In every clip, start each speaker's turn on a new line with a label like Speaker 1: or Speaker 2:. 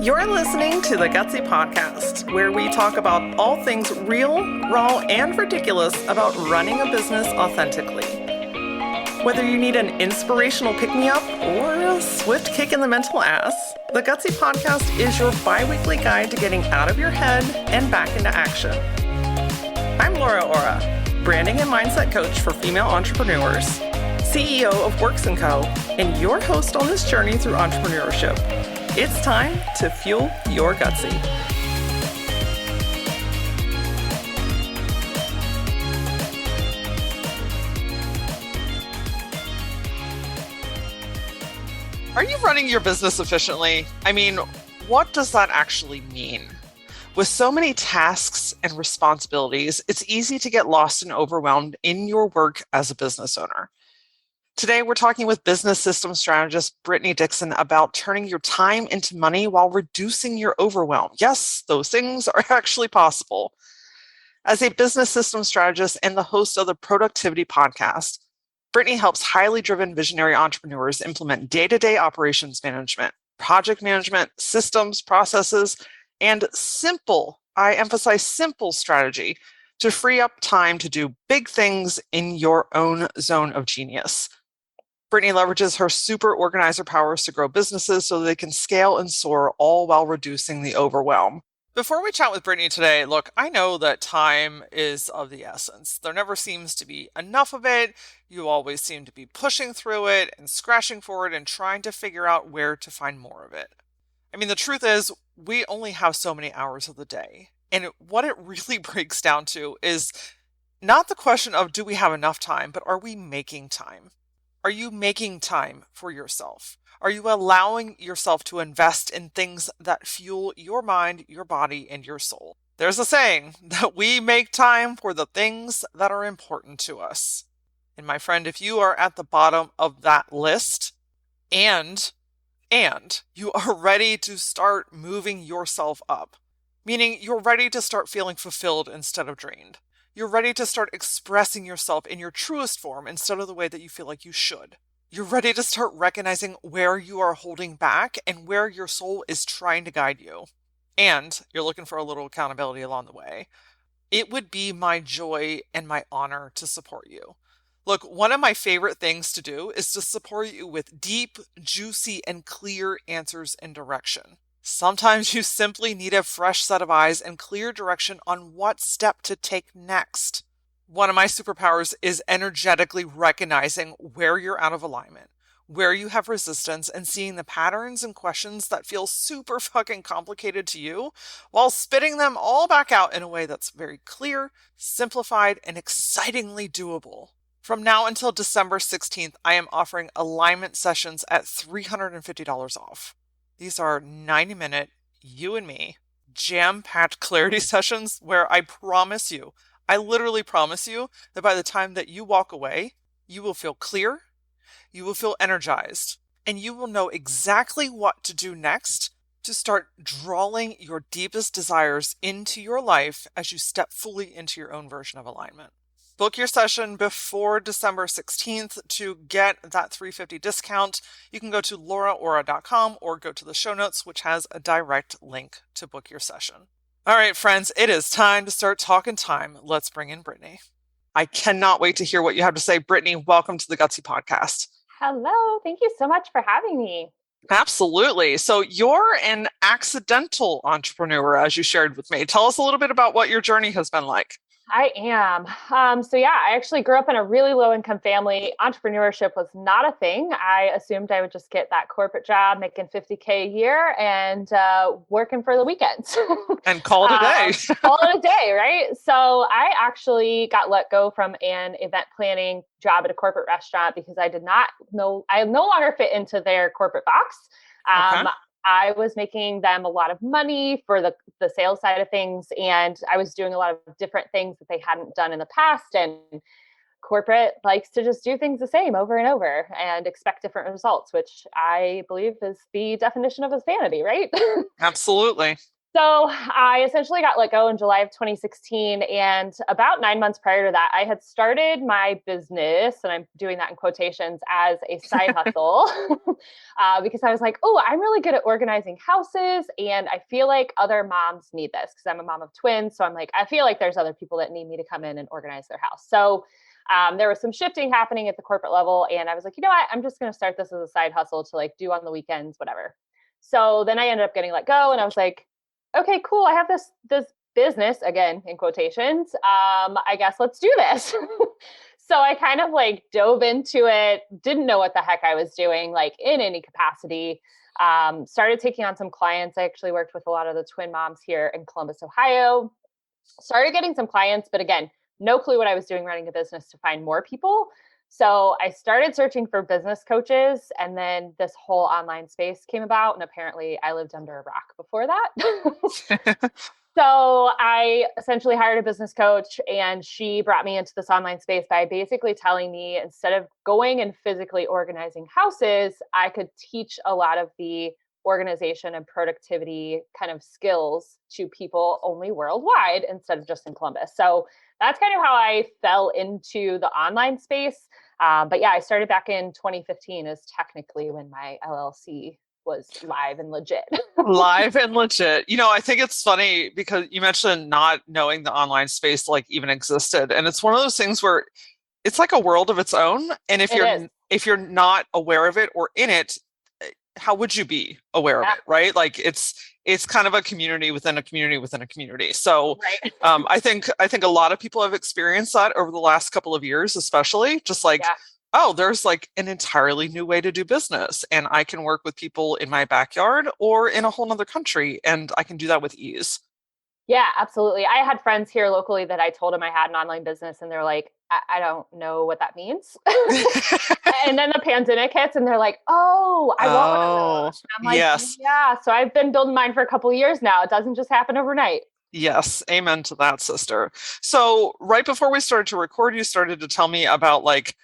Speaker 1: You're listening to the Gutsy Podcast, where we talk about all things real, raw, and ridiculous about running a business authentically. Whether you need an inspirational pick-me-up or a swift kick in the mental ass, the Gutsy Podcast is your bi-weekly guide to getting out of your head and back into action. I'm Laura Ora, branding and mindset coach for female entrepreneurs, CEO of Works & Co., and your host on this journey through entrepreneurship. It's time to fuel your Gutsy. Are you running your business efficiently? I mean, what does that actually mean? With so many tasks and responsibilities, it's easy to get lost and overwhelmed in your work as a business owner. Today, we're talking with business systems strategist Brittany Dixon about turning your time into money while reducing your overwhelm. Yes, those things are actually possible. As a business systems strategist and the host of the Productivity Podcast, Brittany helps highly driven visionary entrepreneurs implement day-to-day operations management, project management, systems, processes, and simple, I emphasize simple strategy to free up time to do big things in your own zone of genius. Brittany leverages her super organizer powers to grow businesses so they can scale and soar, all while reducing the overwhelm. Before we chat with Brittany today, look, I know that time is of the essence. There never seems to be enough of it. You always seem to be pushing through it and scratching for it and trying to figure out where to find more of it. I mean, the truth is, we only have so many hours of the day. And what it really breaks down to is not the question of do we have enough time, but are we making time? Are you making time for yourself? Are you allowing yourself to invest in things that fuel your mind, your body, and your soul? There's a saying that we make time for the things that are important to us. And my friend, if you are at the bottom of that list and you are ready to start moving yourself up, meaning you're ready to start feeling fulfilled instead of drained. You're ready to start expressing yourself in your truest form instead of the way that you feel like you should. You're ready to start recognizing where you are holding back and where your soul is trying to guide you. And you're looking for a little accountability along the way. It would be my joy and my honor to support you. Look, one of my favorite things to do is to support you with deep, juicy, and clear answers and direction. Sometimes you simply need a fresh set of eyes and clear direction on what step to take next. One of my superpowers is energetically recognizing where you're out of alignment, where you have resistance, and seeing the patterns and questions that feel super fucking complicated to you while spitting them all back out in a way that's very clear, simplified, and excitingly doable. From now until December 16th, I am offering alignment sessions at $350 off. These are 90-minute, you and me, jam-packed clarity sessions where I literally promise you that by the time that you walk away, you will feel clear, you will feel energized, and you will know exactly what to do next to start drawing your deepest desires into your life as you step fully into your own version of alignment. Book your session before December 16th to get that $350 discount. You can go to lauraora.com or go to the show notes, which has a direct link to book your session. All right, friends, it is time to start talking time. Let's bring in Brittany. I cannot wait to hear what you have to say. Brittany, welcome to the Gutsy Podcast.
Speaker 2: Hello. Thank you so much for having me.
Speaker 1: Absolutely. So you're an accidental entrepreneur, as you shared with me. Tell us a little bit about what your journey has been like.
Speaker 2: I am. I actually grew up in a really low income family. Entrepreneurship was not a thing. I assumed I would just get that corporate job making $50K a year and working for the weekends.
Speaker 1: And call it a day.
Speaker 2: Call it a day, right? So I actually got let go from an event planning job at a corporate restaurant because I no longer fit into their corporate box.
Speaker 1: Okay.
Speaker 2: I was making them a lot of money for the sales side of things. And I was doing a lot of different things that they hadn't done in the past. And corporate likes to just do things the same over and over and expect different results, which I believe is the definition of insanity, right?
Speaker 1: Absolutely.
Speaker 2: So I essentially got let go in July of 2016. And about 9 months prior to that, I had started my business, and I'm doing that in quotations, as a side hustle because I was like, oh, I'm really good at organizing houses. And I feel like other moms need this because I'm a mom of twins. So I'm like, I feel like there's other people that need me to come in and organize their house. So there was some shifting happening at the corporate level. And I was like, you know what? I'm just going to start this as a side hustle to like do on the weekends, whatever. So then I ended up getting let go, and I was like, okay, cool. I have this business, again in quotations. I guess let's do this. So I kind of like dove into it, didn't know what the heck I was doing, like in any capacity. Started taking on some clients. I actually worked with a lot of the twin moms here in Columbus, Ohio. Started getting some clients, but again, no clue what I was doing running a business to find more people. So I started searching for business coaches, and then this whole online space came about. And apparently, I lived under a rock before that. So I essentially hired a business coach, and she brought me into this online space by basically telling me, instead of going and physically organizing houses, I could teach a lot of the organization and productivity kind of skills to people only worldwide instead of just in Columbus. So that's kind of how I fell into the online space. But yeah, I started back in 2015 is technically when my LLC was live and legit.
Speaker 1: Live and legit. I think it's funny because you mentioned not knowing the online space like even existed. And it's one of those things where it's like a world of its own. And if
Speaker 2: It is.
Speaker 1: you're not aware of it or in it, how would you be aware of
Speaker 2: Yeah.
Speaker 1: it, right? Like it's kind of a community within a community within a community. So
Speaker 2: Right.
Speaker 1: I think a lot of people have experienced that over the last couple of years, especially just like,
Speaker 2: Yeah.
Speaker 1: oh, there's like an entirely new way to do business, and I can work with people in my backyard or in a whole nother country, and I can do that with ease.
Speaker 2: Yeah, absolutely. I had friends here locally that I told them I had an online business, and they're like, I don't know what that means. And then the pandemic hits, and they're like, oh, I want one of
Speaker 1: Oh,
Speaker 2: those. I'm like,
Speaker 1: yes.
Speaker 2: yeah. So I've been building mine for a couple of years now. It doesn't just happen overnight.
Speaker 1: Yes, amen to that, sister. So, right before we started to record, you started to tell me about like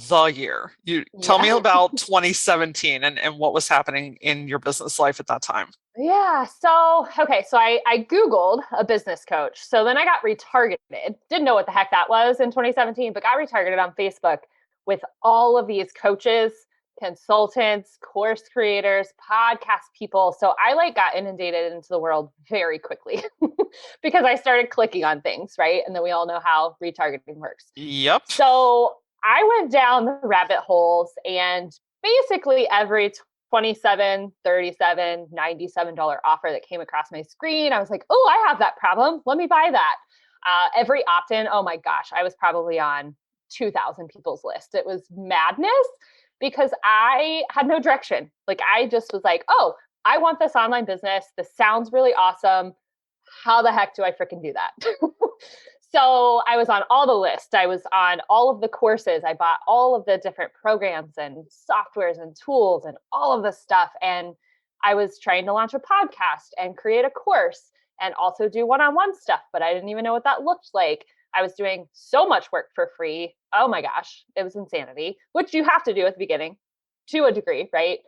Speaker 1: the year. You tell me
Speaker 2: Yeah.
Speaker 1: about 2017 and what was happening in your business life at that time.
Speaker 2: Yeah. So, okay. So I Googled a business coach. So then I got retargeted. Didn't know what the heck that was in 2017, but got retargeted on Facebook with all of these coaches, consultants, course creators, podcast people. So I like got inundated into the world very quickly because I started clicking on things, right? And then we all know how retargeting works.
Speaker 1: Yep.
Speaker 2: So I went down the rabbit holes, and basically every 27, 37, $97 offer that came across my screen, I was like, oh, I have that problem. Let me buy that. Every opt in, oh my gosh, I was probably on 2,000 people's list. It was madness because I had no direction. Like, I just was like, oh, I want this online business. This sounds really awesome. How the heck do I freaking do that? So I was on all the lists. I was on all of the courses. I bought all of the different programs and softwares and tools and all of this stuff. And I was trying to launch a podcast and create a course and also do one-on-one stuff, but I didn't even know what that looked like. I was doing so much work for free. Oh my gosh, it was insanity, which you have to do at the beginning to a degree, right?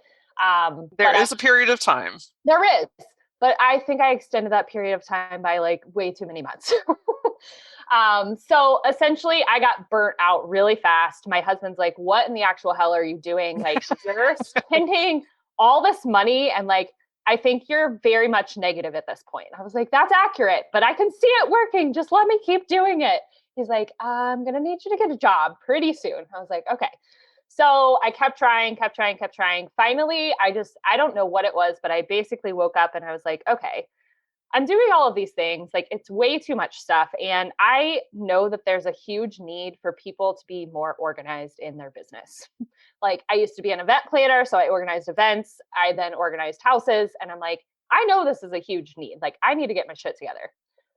Speaker 1: There is a period of time.
Speaker 2: There is, but I think I extended that period of time by like way too many months. So essentially, I got burnt out really fast. My husband's like, "What in the actual hell are you doing? Like, you're spending all this money, and like, I think you're very much negative at this point." I was like, "That's accurate, but I can see it working. Just let me keep doing it." He's like, "I'm gonna need you to get a job pretty soon." I was like, "Okay." So I kept trying, kept trying, kept trying. Finally, I don't know what it was, but I basically woke up and I was like, okay, I'm doing all of these things. Like, it's way too much stuff. And I know that there's a huge need for people to be more organized in their business. Like, I used to be an event planner, so I organized events. I then organized houses. And I'm like, I know this is a huge need. Like, I need to get my shit together.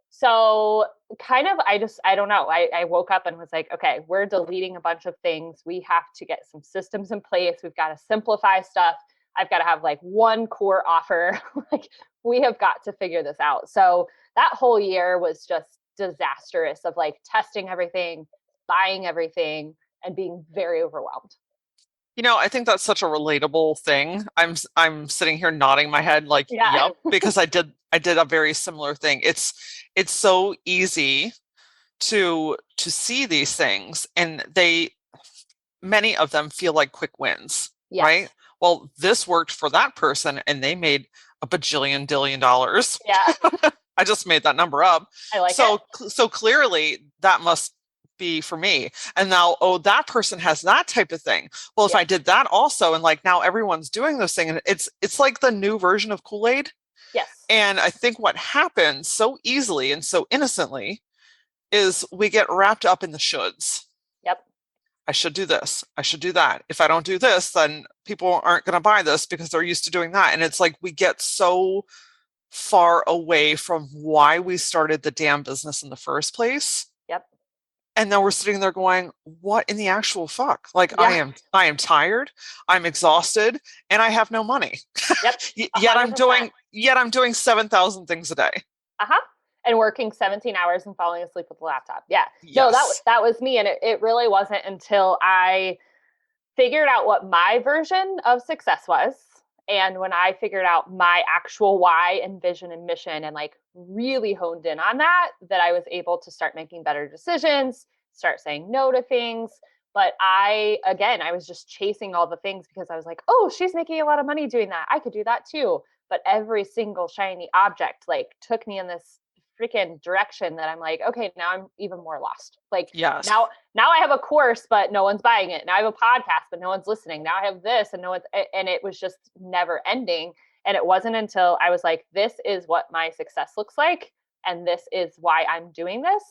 Speaker 2: So kind of, I don't know. I woke up and was like, okay, we're deleting a bunch of things. We have to get some systems in place. We've got to simplify stuff. I've got to have like one core offer. Like, we have got to figure this out. So that whole year was just disastrous of like testing everything, buying everything, and being very overwhelmed.
Speaker 1: I think that's such a relatable thing. I'm sitting here nodding my head like,
Speaker 2: Yeah.
Speaker 1: yep, because I did a very similar thing. It's so easy to see these things, and many of them feel like quick wins, right?
Speaker 2: Yes.
Speaker 1: Well, this worked for that person and they made a bajillion dillion dollars.
Speaker 2: Yeah.
Speaker 1: I just made that number up.
Speaker 2: I like it.
Speaker 1: So clearly that must be for me. And now, oh, that person has that type of thing. Well, if
Speaker 2: Yes.
Speaker 1: I did that also, and like now everyone's doing this thing, and it's like the new version of Kool-Aid.
Speaker 2: Yes.
Speaker 1: And I think what happens so easily and so innocently is we get wrapped up in the shoulds.
Speaker 2: Yep.
Speaker 1: I should do this. I should do that. If I don't do this, then people aren't going to buy this because they're used to doing that. And it's like we get so far away from why we started the damn business in the first place.
Speaker 2: Yep.
Speaker 1: And then we're sitting there going, what in the actual fuck? Like
Speaker 2: Yeah.
Speaker 1: I am tired, I'm exhausted, and I have no money.
Speaker 2: Yep.
Speaker 1: Yet
Speaker 2: 100%.
Speaker 1: I'm doing 7,000 things a day.
Speaker 2: Uh-huh. And working 17 hours and falling asleep with the laptop. Yeah. No,
Speaker 1: Yes.
Speaker 2: that was me. And it really wasn't until I figured out what my version of success was. And when I figured out my actual why and vision and mission and like really honed in on that, that I was able to start making better decisions, start saying no to things. But I was just chasing all the things because I was like, oh, she's making a lot of money doing that. I could do that too. But every single shiny object like took me in this freaking direction that I'm like, okay, now I'm even more lost. Like
Speaker 1: Yes.
Speaker 2: now I have a course, but no one's buying it. Now I have a podcast, but no one's listening. Now I have this and no one's, and it was just never ending. And it wasn't until I was like, this is what my success looks like. And this is why I'm doing this.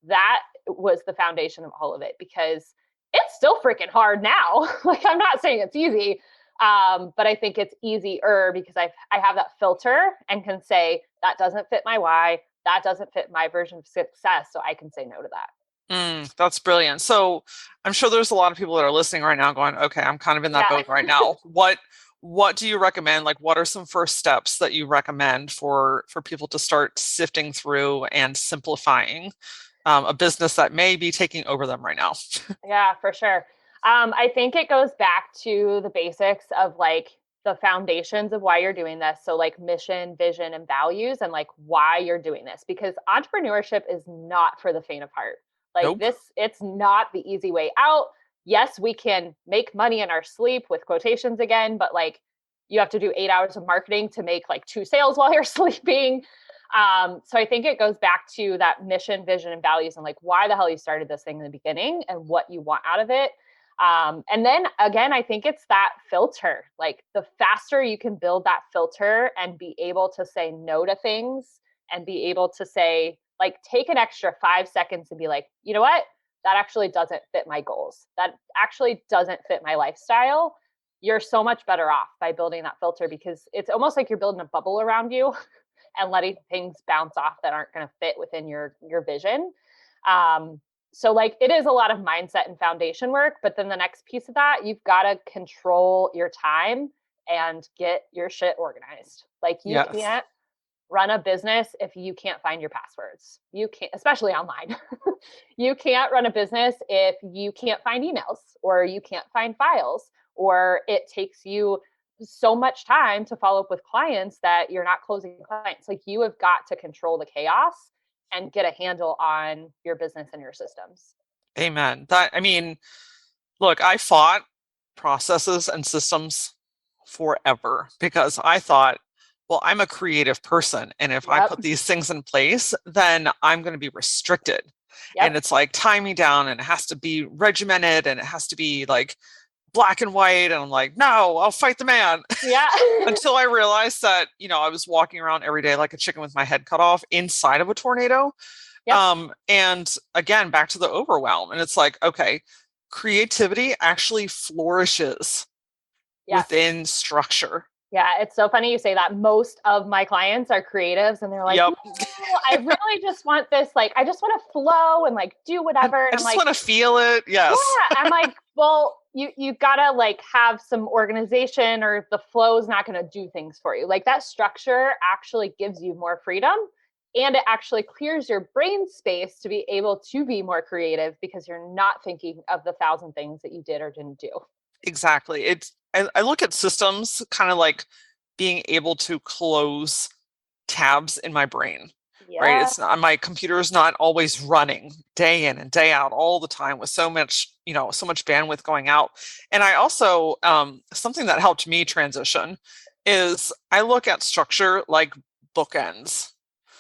Speaker 2: That was the foundation of all of it because it's still freaking hard now. Like, I'm not saying it's easy. But I think it's easier because I have that filter and can say that doesn't fit my why, that doesn't fit my version of success. So I can say no to that.
Speaker 1: That's brilliant. So I'm sure there's a lot of people that are listening right now going, okay, I'm kind of in that
Speaker 2: Yeah.
Speaker 1: boat right now. What do you recommend? Like, what are some first steps that you recommend for people to start sifting through and simplifying a business that may be taking over them right now?
Speaker 2: Yeah, for sure. I think it goes back to the basics of like the foundations of why you're doing this. So, like mission, vision, and values, and like why you're doing this. Because entrepreneurship is not for the faint of heart. Like,
Speaker 1: Nope.
Speaker 2: it's not the easy way out. Yes, we can make money in our sleep with quotations again, but like you have to do 8 hours of marketing to make like 2 sales while you're sleeping. So I think it goes back to that mission, vision, and values, and like why the hell you started this thing in the beginning and what you want out of it. And then again, I think it's that filter. Like the faster you can build that filter and be able to say no to things and be able to say, like, take an extra 5 seconds and be like, you know what? That actually doesn't fit my goals. That actually doesn't fit my lifestyle. You're so much better off by building that filter because it's almost like you're building a bubble around you and letting things bounce off that aren't going to fit within your vision. So like it is a lot of mindset and foundation work, but then the next piece of that, you've got to control your time and get your shit organized. Like you
Speaker 1: Yes.
Speaker 2: can't run a business if you can't find your passwords. You can't, especially online. You can't run a business if you can't find emails or you can't find files or it takes you so much time to follow up with clients that you're not closing clients. Like you have got to control the chaos and get a handle on your business and your systems.
Speaker 1: Amen. I mean, look, I fought processes and systems forever because I thought, well, I'm a creative person. And if I
Speaker 2: Yep.
Speaker 1: put these things in place, then I'm going to be restricted. And
Speaker 2: Yep.
Speaker 1: it's like tie me down and it has to be regimented and it has to be like black and white. And I'm like, no, I'll fight the man.
Speaker 2: Yeah.
Speaker 1: Until I realized that, I was walking around every day like a chicken with my head cut off inside of a tornado.
Speaker 2: Yep.
Speaker 1: And again, back to the overwhelm. And it's like, okay, creativity actually flourishes
Speaker 2: Yes.
Speaker 1: within structure.
Speaker 2: Yeah, it's so funny you say that. Most of my clients are creatives and they're like,
Speaker 1: Yep.
Speaker 2: no, I really just want this. Like, I just want to flow and like do whatever. And
Speaker 1: I
Speaker 2: I'm
Speaker 1: just
Speaker 2: like,
Speaker 1: want to feel it. Yes.
Speaker 2: yeah. I'm like, well, you gotta like have some organization or the flow is not gonna do things for you. Like that structure actually gives you more freedom and it actually clears your brain space to be able to be more creative because you're not thinking of the thousand things that you did or didn't do.
Speaker 1: Exactly. I look at systems kind of like being able to close tabs in my brain, right?
Speaker 2: Yeah.
Speaker 1: It's not, my computer is not always running day in and day out all the time with so much, so much bandwidth going out. And I also, something that helped me transition is I look at structure like bookends.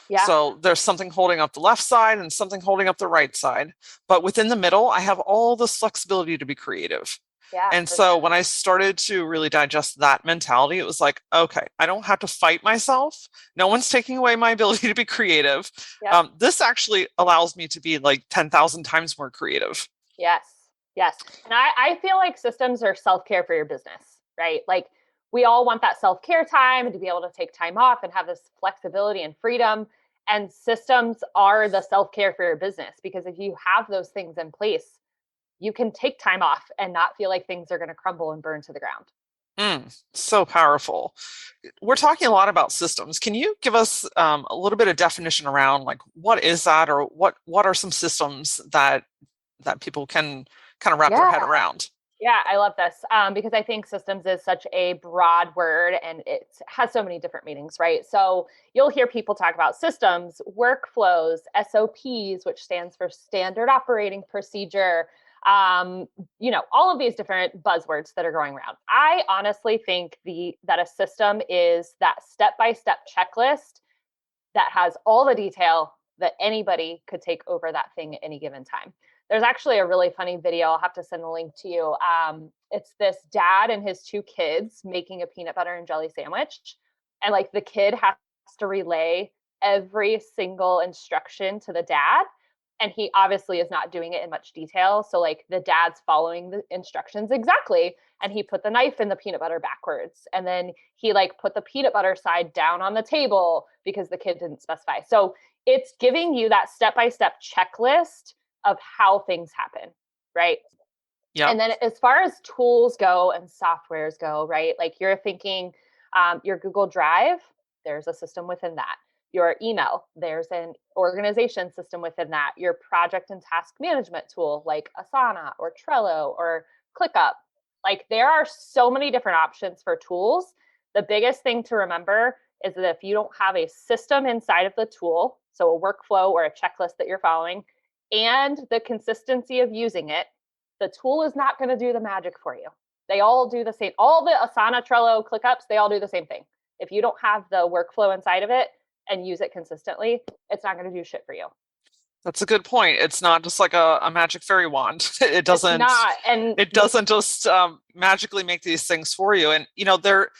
Speaker 2: Yeah.
Speaker 1: So there's something holding up the left side and something holding up the right side. But within the middle, I have all this flexibility to be creative.
Speaker 2: Yeah,
Speaker 1: And
Speaker 2: for
Speaker 1: so
Speaker 2: sure.
Speaker 1: when I started to really digest that mentality, it was like, okay, I don't have to fight myself. No one's taking away my ability to be creative.
Speaker 2: Yep.
Speaker 1: This actually allows me to be like 10,000 times more creative.
Speaker 2: Yes. Yes. And I feel like systems are self-care for your business, right? Like we all want that self-care time and to be able to take time off and have this flexibility and freedom. And systems are the self-care for your business because if you have those things in place, you can take time off and not feel like things are going to crumble and burn to the ground.
Speaker 1: So powerful. We're talking a lot about systems. Can you give us a little bit of definition around like what is that, or what are some systems that people can kind of wrap their
Speaker 2: Yeah.
Speaker 1: head around?
Speaker 2: Yeah, I love this because I think systems is such a broad word and it has so many different meanings, right? So you'll hear people talk about systems, workflows, SOPs, which stands for standard operating procedure, all of these different buzzwords that are going around. I honestly think that a system is that step-by-step checklist that has all the detail that anybody could take over that thing at any given time. There's actually a really funny video. I'll have to send a link to you. It's this dad and his two kids making a peanut butter and jelly sandwich. And like the kid has to relay every single instruction to the dad. And he obviously is not doing it in much detail. So, like, the dad's following the instructions exactly. And he put the knife in the peanut butter backwards. And then he, like, put the peanut butter side down on the table because the kid didn't specify. So, it's giving you that step by step checklist of how things happen, right?
Speaker 1: Yep.
Speaker 2: And then as far as tools go and softwares go, right? Like you're thinking your Google Drive, there's a system within that. Your email, there's an organization system within that. Your project and task management tool like Asana or Trello or ClickUp. Like there are so many different options for tools. The biggest thing to remember is that if you don't have a system inside of the tool, so a workflow or a checklist that you're following, and the consistency of using it, the tool is not going to do the magic for you. They all do the same. All the Asana, Trello, ClickUps, they all do the same thing. If you don't have the workflow inside of it and use it consistently, it's not going to do shit for you.
Speaker 1: That's a good point. It's not just like a magic fairy wand. It
Speaker 2: It's
Speaker 1: doesn't
Speaker 2: not. And
Speaker 1: it doesn't just magically make these things for you. And there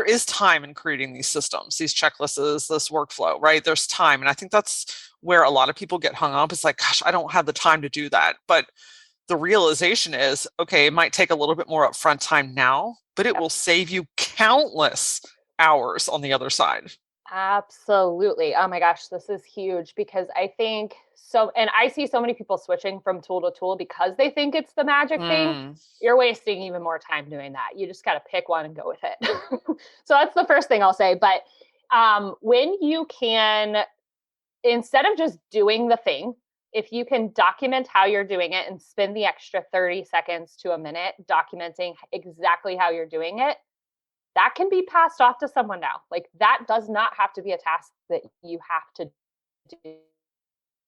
Speaker 1: is time in creating these systems, these checklists, this workflow, right? There's time, and I think that's where a lot of people get hung up. It's like, gosh, I don't have the time to do that. But the realization is, okay, it might take a little bit more upfront time now, but it
Speaker 2: yep,
Speaker 1: will save you countless hours on the other side.
Speaker 2: absolutely. Oh my gosh, this is huge because I think so, and I see so many people switching from tool to tool because they think it's the magic thing.
Speaker 1: Mm,
Speaker 2: You're wasting even more time doing that. You just got to pick one and go with it. So that's the first thing I'll say. But when you can, instead of just doing the thing, if you can document how you're doing it and spend the extra 30 seconds to a minute documenting exactly how you're doing it, that can be passed off to someone now. Like that does not have to be a task that you have to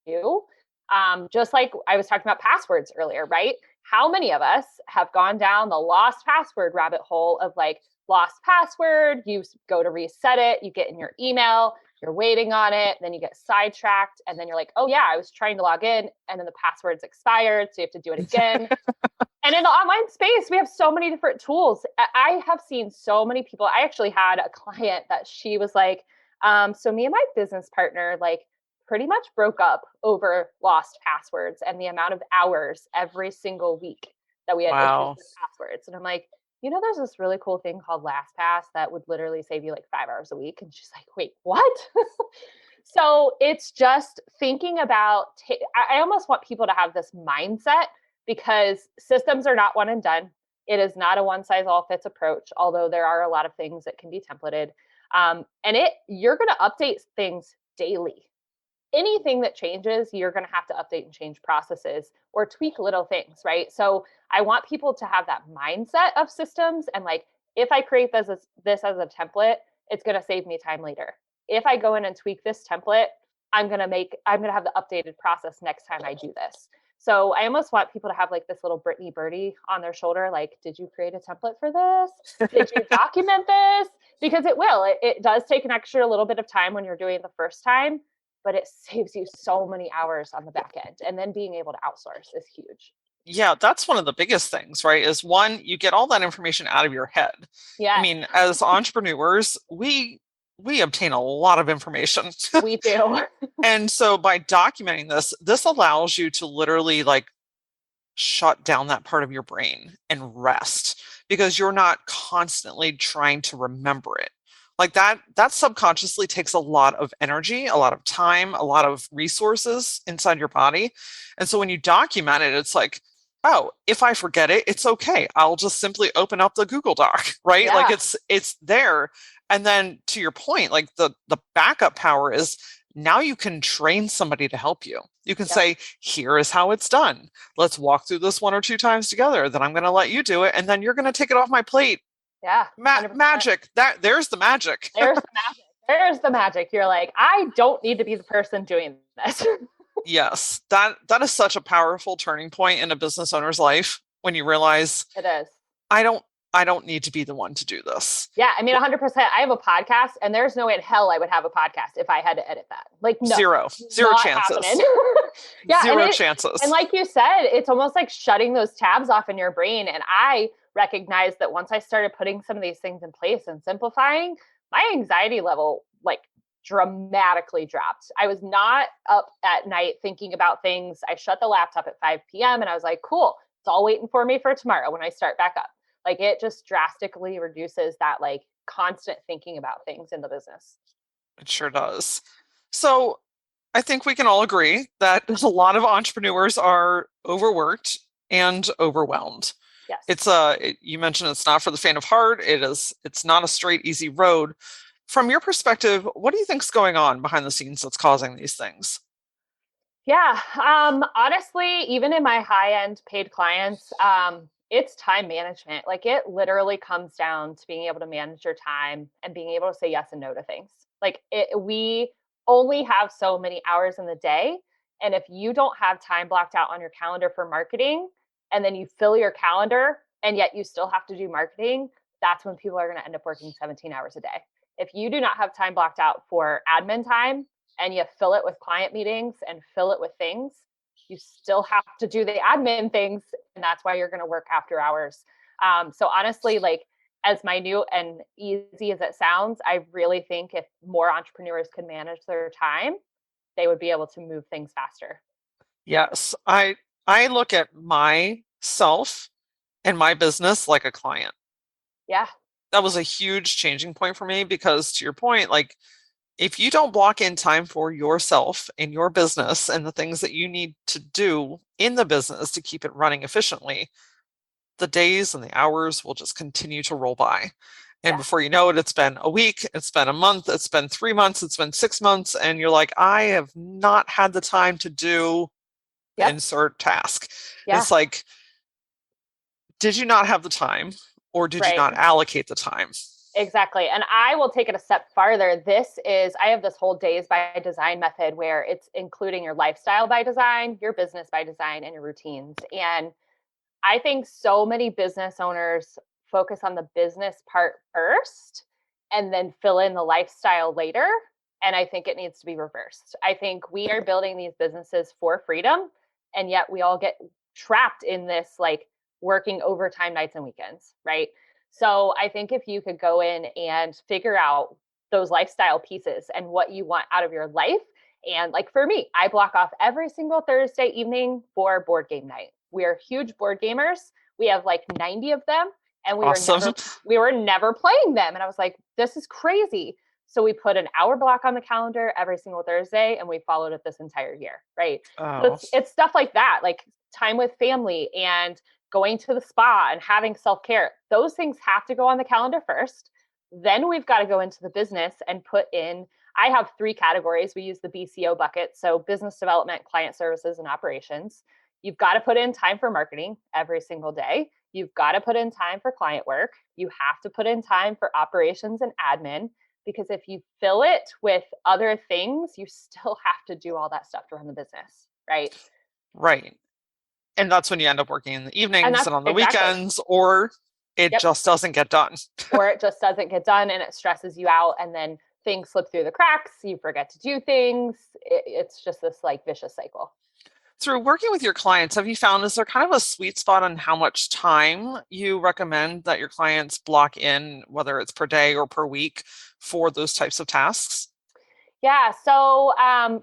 Speaker 2: do. Just like I was talking about passwords earlier, right? How many of us have gone down the lost password rabbit hole of like lost password? You go to reset it, you get in your email, you're waiting on it, then you get sidetracked, and then you're like, oh yeah, I was trying to log in, and then the password's expired, so you have to do it again. And in the online space, we have so many different tools. I have seen so many people. I actually had a client that she was like, so me and my business partner, like, pretty much broke up over lost passwords and the amount of hours every single week that we had issues
Speaker 1: wow.
Speaker 2: with passwords. And I'm like, there's this really cool thing called LastPass that would literally save you like 5 hours a week. And she's like, wait, what? So it's just thinking about, I almost want people to have this mindset because systems are not one and done. It is not a one size all fits approach, although there are a lot of things that can be templated. And you're going to update things daily. anything that changes, you're going to have to update and change processes or tweak little things, right? So I want people to have that mindset of systems and like, if I create this as a template, it's going to save me time later. If I go in and tweak this template, I'm going to have the updated process next time I do this. So I almost want people to have like this little Brittany birdie on their shoulder. Like, did you create a template for this? Did you document this? Because it will, it does take an extra little bit of time when you're doing it the first time, but it saves you so many hours on the back end. And then being able to outsource is huge.
Speaker 1: Yeah, that's one of the biggest things, right? Is one, you get all that information out of your head. I
Speaker 2: Yes,
Speaker 1: mean, as entrepreneurs, we obtain a lot of information.
Speaker 2: we do.
Speaker 1: And so by documenting this allows you to literally like shut down that part of your brain and rest because you're not constantly trying to remember it. Like that subconsciously takes a lot of energy, a lot of time, a lot of resources inside your body. And so when you document it, it's like, oh, if I forget it, it's okay. I'll just simply open up the Google Doc, right? Like
Speaker 2: Yeah.
Speaker 1: it's there. And then to your point, like the backup power is now you can train somebody to help you. You can
Speaker 2: Yep.
Speaker 1: say, here is how it's done. Let's walk through this one or two times together. Then I'm going to let you do it. And then you're going to take it off my plate.
Speaker 2: Yeah. 100%.
Speaker 1: Magic. There's the magic.
Speaker 2: There's the magic. There's the magic. You're like, I don't need to be the person doing this.
Speaker 1: Yes, that is such a powerful turning point in a business owner's life when you realize
Speaker 2: It is.
Speaker 1: I don't I don't need to be the one to do this.
Speaker 2: Yeah, I mean, 100%. I have a podcast, and there's no way in hell I would have a podcast if I had to edit that. Like, no,
Speaker 1: Zero
Speaker 2: not
Speaker 1: chances.
Speaker 2: happening. Yeah,
Speaker 1: Zero chances.
Speaker 2: and like you said, it's almost like shutting those tabs off in your brain. And I recognized that once I started putting some of these things in place and simplifying, my anxiety level like dramatically dropped. I was not up at night thinking about things. I shut the laptop at 5 p.m. and I was like, cool, it's all waiting for me for tomorrow when I start back up. Like it just drastically reduces that like constant thinking about things in the business.
Speaker 1: It sure does. So I think we can all agree that a lot of entrepreneurs are overworked and overwhelmed.
Speaker 2: Yes.
Speaker 1: You mentioned it's not for the faint of heart. It's not a straight, easy road. From your perspective, what do you think's going on behind the scenes that's causing these things?
Speaker 2: Yeah. Honestly, even in my high end paid clients, it's time management. Like it literally comes down to being able to manage your time and being able to say yes and no to things. We only have so many hours in the day. And if you don't have time blocked out on your calendar for marketing, and then you fill your calendar and yet you still have to do marketing, that's when people are going to end up working 17 hours a day. If you do not have time blocked out for admin time, and you fill it with client meetings and fill it with things, you still have to do the admin things. And that's why you're going to work after hours. So honestly, like as minute and easy as it sounds, I really think if more entrepreneurs could manage their time, they would be able to move things faster.
Speaker 1: Yes, I look at myself and my business like a client.
Speaker 2: Yeah.
Speaker 1: That was a huge changing point for me because to your point, like if you don't block in time for yourself and your business and the things that you need to do in the business to keep it running efficiently, the days and the hours will just continue to roll by. And
Speaker 2: Yeah.
Speaker 1: before you know it, it's been a week, it's been a month, it's been 3 months, it's been 6 months. And you're like, I have not had the time to do
Speaker 2: Yep.
Speaker 1: insert task.
Speaker 2: Yeah.
Speaker 1: It's like, did you not have the time or did you
Speaker 2: Right.
Speaker 1: not allocate the time?
Speaker 2: Exactly. And I will take it a step farther. I have this whole days by design method where it's including your lifestyle by design, your business by design, and your routines. And I think so many business owners focus on the business part first and then fill in the lifestyle later. And I think it needs to be reversed. I think we are building these businesses for freedom, and yet we all get trapped in this like working overtime nights and weekends, right? So I think if you could go in and figure out those lifestyle pieces and what you want out of your life. And like for me, I block off every single Thursday evening for board game night. We are huge board gamers. We have like 90 of them, and
Speaker 1: Awesome.
Speaker 2: we were never playing them. And I was like, this is crazy. So we put an hour block on the calendar every single Thursday, and we followed it this entire year, right? So
Speaker 1: Oh,
Speaker 2: it's stuff like that, like time with family and going to the spa and having self-care. Those things have to go on the calendar first. Then we've got to go into the business and put in I have three categories. We use the BCO bucket. So business development, client services, and operations. You've got to put in time for marketing every single day. You've got to put in time for client work. You have to put in time for operations and admin, because if you fill it with other things, you still have to do all that stuff to run the business, right?
Speaker 1: Right. And that's when you end up working in the
Speaker 2: And
Speaker 1: evenings
Speaker 2: that's
Speaker 1: and on the
Speaker 2: exactly.
Speaker 1: weekends, or it
Speaker 2: Yep.
Speaker 1: just doesn't get done.
Speaker 2: Or it just doesn't get done and it stresses you out, and then things slip through the cracks, you forget to do things. It's just this like vicious cycle.
Speaker 1: Through working with your clients, have you found, is there kind of a sweet spot on how much time you recommend that your clients block in, whether it's per day or per week, for those types of tasks?
Speaker 2: Yeah. So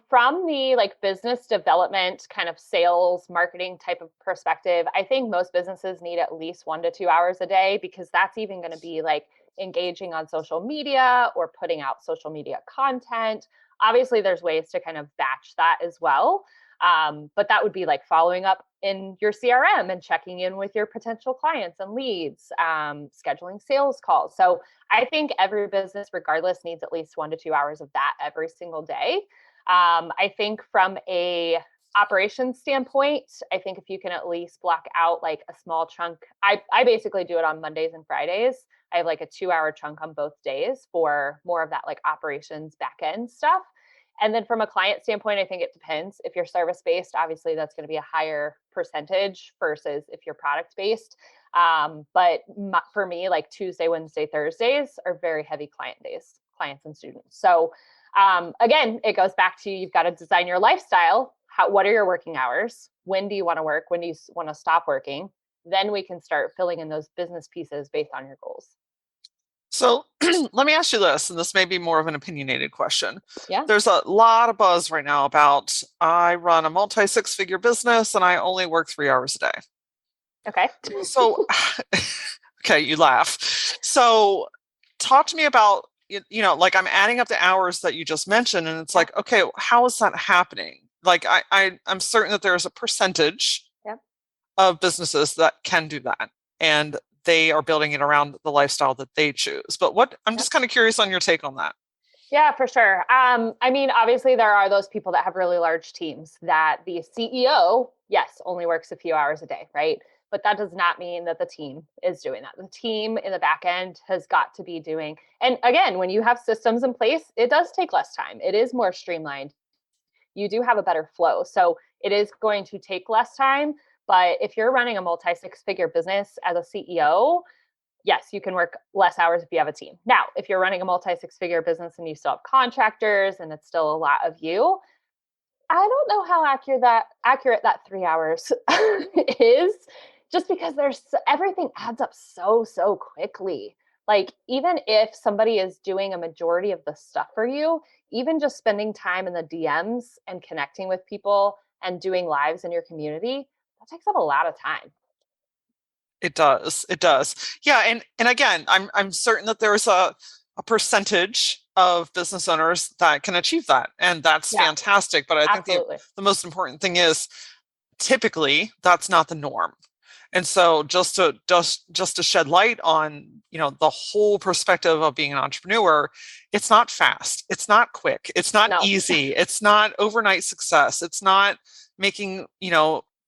Speaker 2: from the like business development kind of sales marketing type of perspective, I think most businesses need at least 1 to 2 hours a day, because that's even going to be like engaging on social media or putting out social media content. Obviously, there's ways to kind of batch that as well. But that would be like following up in your CRM and checking in with your potential clients and leads, scheduling sales calls. So I think every business, regardless, needs at least 1 to 2 hours of that every single day. I think from a operations standpoint, I think if you can at least block out like a small chunk, I basically do it on Mondays and Fridays. I have like a 2 hour chunk on both days for more of that like operations back end stuff. And then from a client standpoint, I think it depends. If you're service based, obviously that's going to be a higher percentage versus if you're product based. But for me, like Tuesday, Wednesday, Thursdays are very heavy client days, clients and students. So again, it goes back to you've got to design your lifestyle. What are your working hours? When do you want to work? When do you want to stop working? Then we can start filling in those business pieces based on your goals.
Speaker 1: So let me ask you this, and this may be more of an opinionated question.
Speaker 2: Yeah.
Speaker 1: There's a lot of buzz right now about I run a multi six figure business and I only work 3 hours a day.
Speaker 2: Okay.
Speaker 1: So, okay, you laugh. So, talk to me about, like I'm adding up the hours that you just mentioned, and it's
Speaker 2: Yeah.
Speaker 1: like, okay, how is that happening? Like, I'm certain that there's a percentage
Speaker 2: Yeah.
Speaker 1: of businesses that can do that, and they are building it around the lifestyle that they choose. But I'm
Speaker 2: Yeah.
Speaker 1: just kind of curious on your take on that.
Speaker 2: Yeah, for sure. I mean, obviously, there are those people that have really large teams that the CEO, yes, only works a few hours a day, right? But that does not mean that the team is doing that. The team in the back end has got to be doing. And again, when you have systems in place, it does take less time. It is more streamlined. You do have a better flow. So it is going to take less time. But if you're running a multi six figure business as a CEO, yes, you can work less hours if you have a team. Now, if you're running a multi six figure business and you still have contractors and it's still a lot of you, I don't know how accurate that 3 hours is, just because everything adds up so quickly. Like even if somebody is doing a majority of the stuff for you, even just spending time in the DMs and connecting with people and doing lives in your community, that takes up a lot of time.
Speaker 1: It does. It does. Yeah, and again, I'm certain that there's a percentage of business owners that can achieve that, and that's
Speaker 2: Yeah,
Speaker 1: fantastic. But I think
Speaker 2: absolutely.
Speaker 1: the most important thing is typically that's not the norm. And so just to shed light on, the whole perspective of being an entrepreneur, it's not fast, it's not quick, it's not
Speaker 2: No.
Speaker 1: easy, it's not overnight success, it's not making,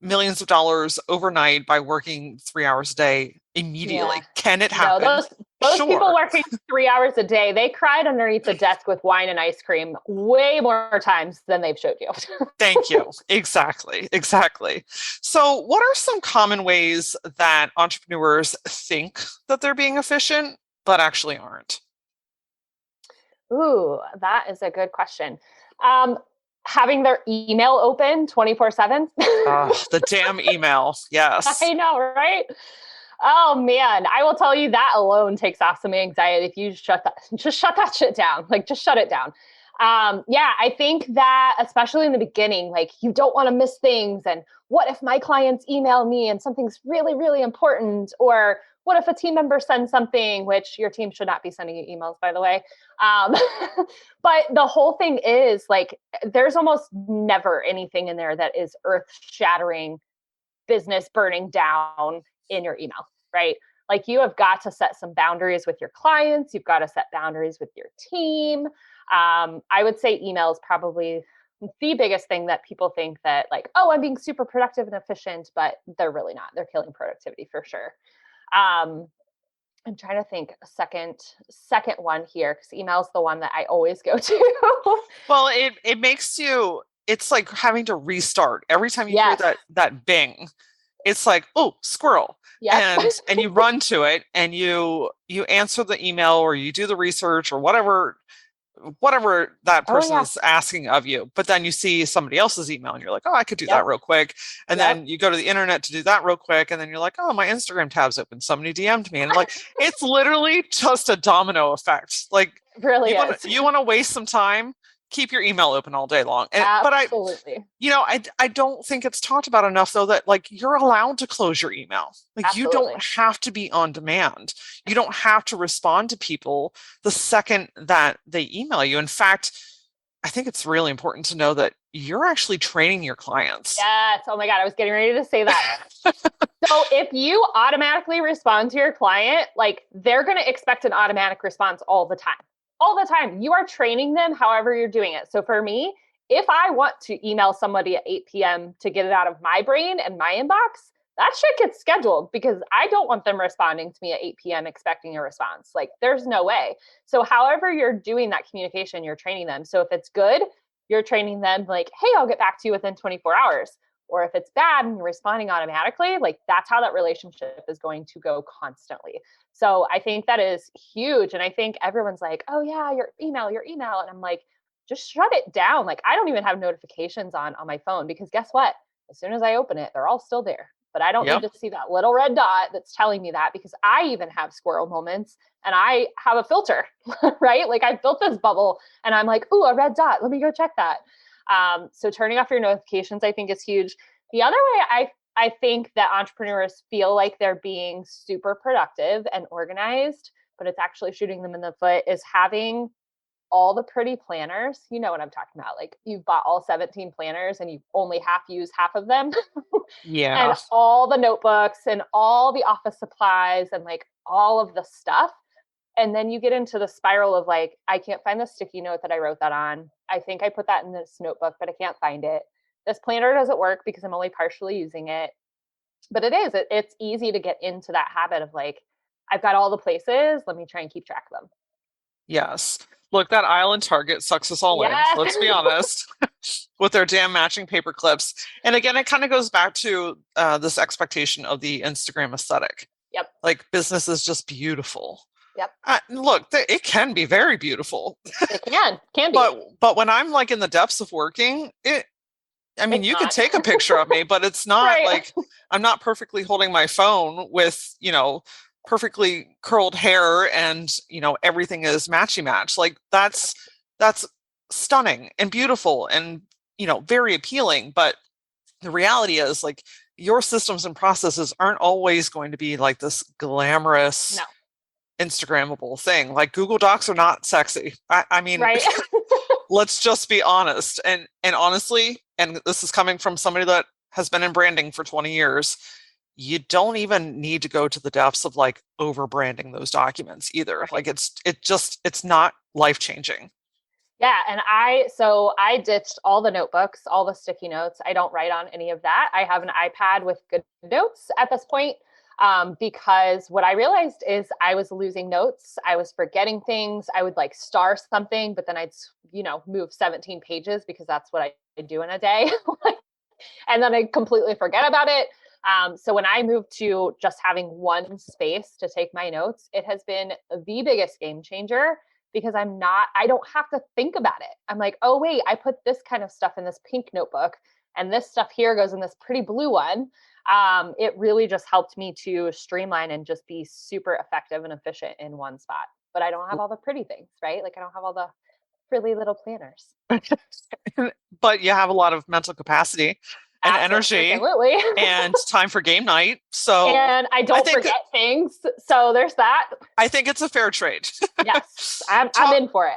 Speaker 1: millions of dollars overnight by working 3 hours a day
Speaker 2: Yeah.
Speaker 1: immediately. Can it
Speaker 2: No,
Speaker 1: happen?
Speaker 2: those people
Speaker 1: Sure.
Speaker 2: working 3 hours a day, they cried underneath the desk with wine and ice cream way more times than they've showed you.
Speaker 1: Thank you. Exactly. Exactly. So, what are some common ways that entrepreneurs think that they're being efficient, but actually aren't?
Speaker 2: Ooh, that is a good question. Um, Having their email open 24/7.
Speaker 1: The damn email. Yes.
Speaker 2: I know, right? Oh man, I will tell you that alone takes off some anxiety if you just shut that shit down. Like just shut it down. Yeah, I think that especially in the beginning, like you don't want to miss things. And what if my clients email me and something's really important? Or what if a team member sends something, which your team should not be sending you emails, by the way. Um, but the whole thing is like there's almost never anything in there that is earth shattering, business burning down in your email, right? Like you have got to set some boundaries with your clients. You've got to set boundaries with your team. I would say email is probably the biggest thing that people think that like, oh, I'm being super productive and efficient, but they're really not. They're killing productivity for sure. Um, I'm trying to think a second one here because email is the one that I always go to.
Speaker 1: Well, it makes you, it's like having to restart every time you hear
Speaker 2: Yes.
Speaker 1: that bing. It's like, oh, squirrel.
Speaker 2: Yep.
Speaker 1: And you run to it and you answer the email or you do the research or whatever that
Speaker 2: Oh
Speaker 1: person
Speaker 2: yeah.
Speaker 1: is asking of you. But then you see somebody else's email and you're like, oh, I could do that
Speaker 2: Yep.
Speaker 1: real quick. And
Speaker 2: Yep.
Speaker 1: then you go to the internet to do that real quick. And then you're like, oh, my Instagram tab's open. Somebody DM'd me. And like, it's literally just a domino effect. Like
Speaker 2: It really is.
Speaker 1: you want to waste some time, keep your email open all day long.
Speaker 2: Absolutely.
Speaker 1: I don't think it's talked about enough though that like you're allowed to close your email. Like
Speaker 2: Absolutely.
Speaker 1: you don't have to be on demand. You don't have to respond to people the second that they email you. In fact, I think it's really important to know that you're actually training your clients.
Speaker 2: Yes. Oh my God. I was getting ready to say that. So if you automatically respond to your client, like they're going to expect an automatic response all the time. All the time. You are training them however you're doing it. So for me, if I want to email somebody at 8 p.m. to get it out of my brain and my inbox, that shit gets scheduled because I don't want them responding to me at 8 p.m. expecting a response. Like there's no way. So however you're doing that communication, you're training them. So if it's good, you're training them like, hey, I'll get back to you within 24 hours. Or if it's bad and you're responding automatically, like that's how that relationship is going to go constantly. So I think that is huge. And I think everyone's like, oh yeah, your email. And I'm like, just shut it down. Like I don't even have notifications on my phone because guess what? As soon as I open it, they're all still there. But I don't
Speaker 1: Yep.
Speaker 2: need to see that little red dot that's telling me that because I even have squirrel moments and I have a filter, right? Like I built this bubble and I'm like, ooh, a red dot. Let me go check that. So turning off your notifications, I think is huge. The other way I think that entrepreneurs feel like they're being super productive and organized, but it's actually shooting them in the foot is having all the pretty planners. You know what I'm talking about. Like you've bought all 17 planners and you only use half of them.
Speaker 1: Yeah.
Speaker 2: And all the notebooks and all the office supplies and like all of the stuff. And then you get into the spiral of like, I can't find the sticky note that I wrote that on. I think I put that in this notebook, but I can't find it. This planner doesn't work because I'm only partially using it. But it's easy to get into that habit of like, I've got all the places. Let me try and keep track of them.
Speaker 1: Yes. Look, that aisle in Target sucks us all in.
Speaker 2: Yes.
Speaker 1: Let's be honest. With their damn matching paper clips. And again, it kind of goes back to this expectation of the Instagram aesthetic.
Speaker 2: Yep.
Speaker 1: Like business is just beautiful.
Speaker 2: Yep.
Speaker 1: Look, it can be very beautiful.
Speaker 2: It can be.
Speaker 1: But when I'm like in the depths of working, you could take a picture of me, but it's not
Speaker 2: Right.
Speaker 1: like I'm not perfectly holding my phone with, perfectly curled hair and, everything is matchy match. Like that's stunning and beautiful and, very appealing. But the reality is like your systems and processes aren't always going to be like this glamorous,
Speaker 2: no.
Speaker 1: Instagrammable thing. Like Google Docs are not sexy. I mean,
Speaker 2: right.
Speaker 1: Let's just be honest. And honestly, and this is coming from somebody that has been in branding for 20 years, you don't even need to go to the depths of like over branding those documents either.
Speaker 2: Right.
Speaker 1: Like it's not life-changing.
Speaker 2: Yeah. And I ditched all the notebooks, all the sticky notes. I don't write on any of that. I have an iPad with good notes at this point. Because what I realized is I was losing notes. I was forgetting things. I would like star something, but then I'd, move 17 pages because that's what I do in a day. And then I completely forget about it. So when I moved to just having one space to take my notes, it has been the biggest game changer because I don't have to think about it. I'm like, oh, wait, I put this kind of stuff in this pink notebook and this stuff here goes in this pretty blue one. It really just helped me to streamline and just be super effective and efficient in one spot. But I don't have all the pretty things, right? Like I don't have all the pretty little planners.
Speaker 1: But you have a lot of mental capacity and energy and time for game night.
Speaker 2: And I don't forget things. So there's that.
Speaker 1: I think it's a fair trade.
Speaker 2: Yes, I'm in for it.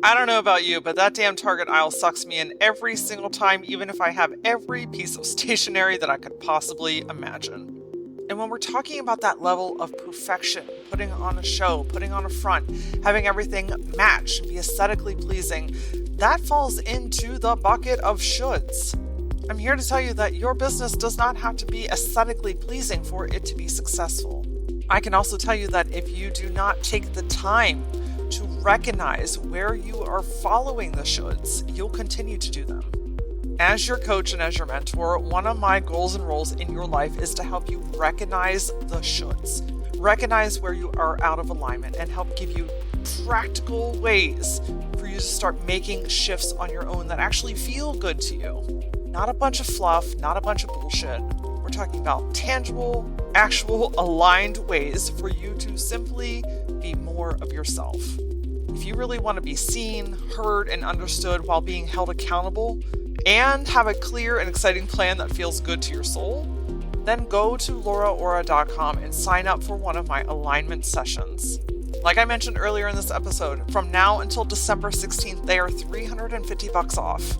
Speaker 1: I don't know about you, but that damn Target aisle sucks me in every single time, even if I have every piece of stationery that I could possibly imagine. And when we're talking about that level of perfection, putting on a show, putting on a front, having everything match and be aesthetically pleasing, that falls into the bucket of shoulds. I'm here to tell you that your business does not have to be aesthetically pleasing for it to be successful. I can also tell you that if you do not take the time to recognize where you are following the shoulds, you'll continue to do them. As your coach and as your mentor, one of my goals and roles in your life is to help you recognize the shoulds, recognize where you are out of alignment, and help give you practical ways for you to start making shifts on your own that actually feel good to you. Not a bunch of fluff, not a bunch of bullshit. We're talking about tangible, actual, aligned ways for you to simply be more of yourself. If you really want to be seen, heard, and understood while being held accountable, and have a clear and exciting plan that feels good to your soul, then go to lauraora.com and sign up for one of my alignment sessions. Like I mentioned earlier in this episode, from now until December 16th, they are $350 off.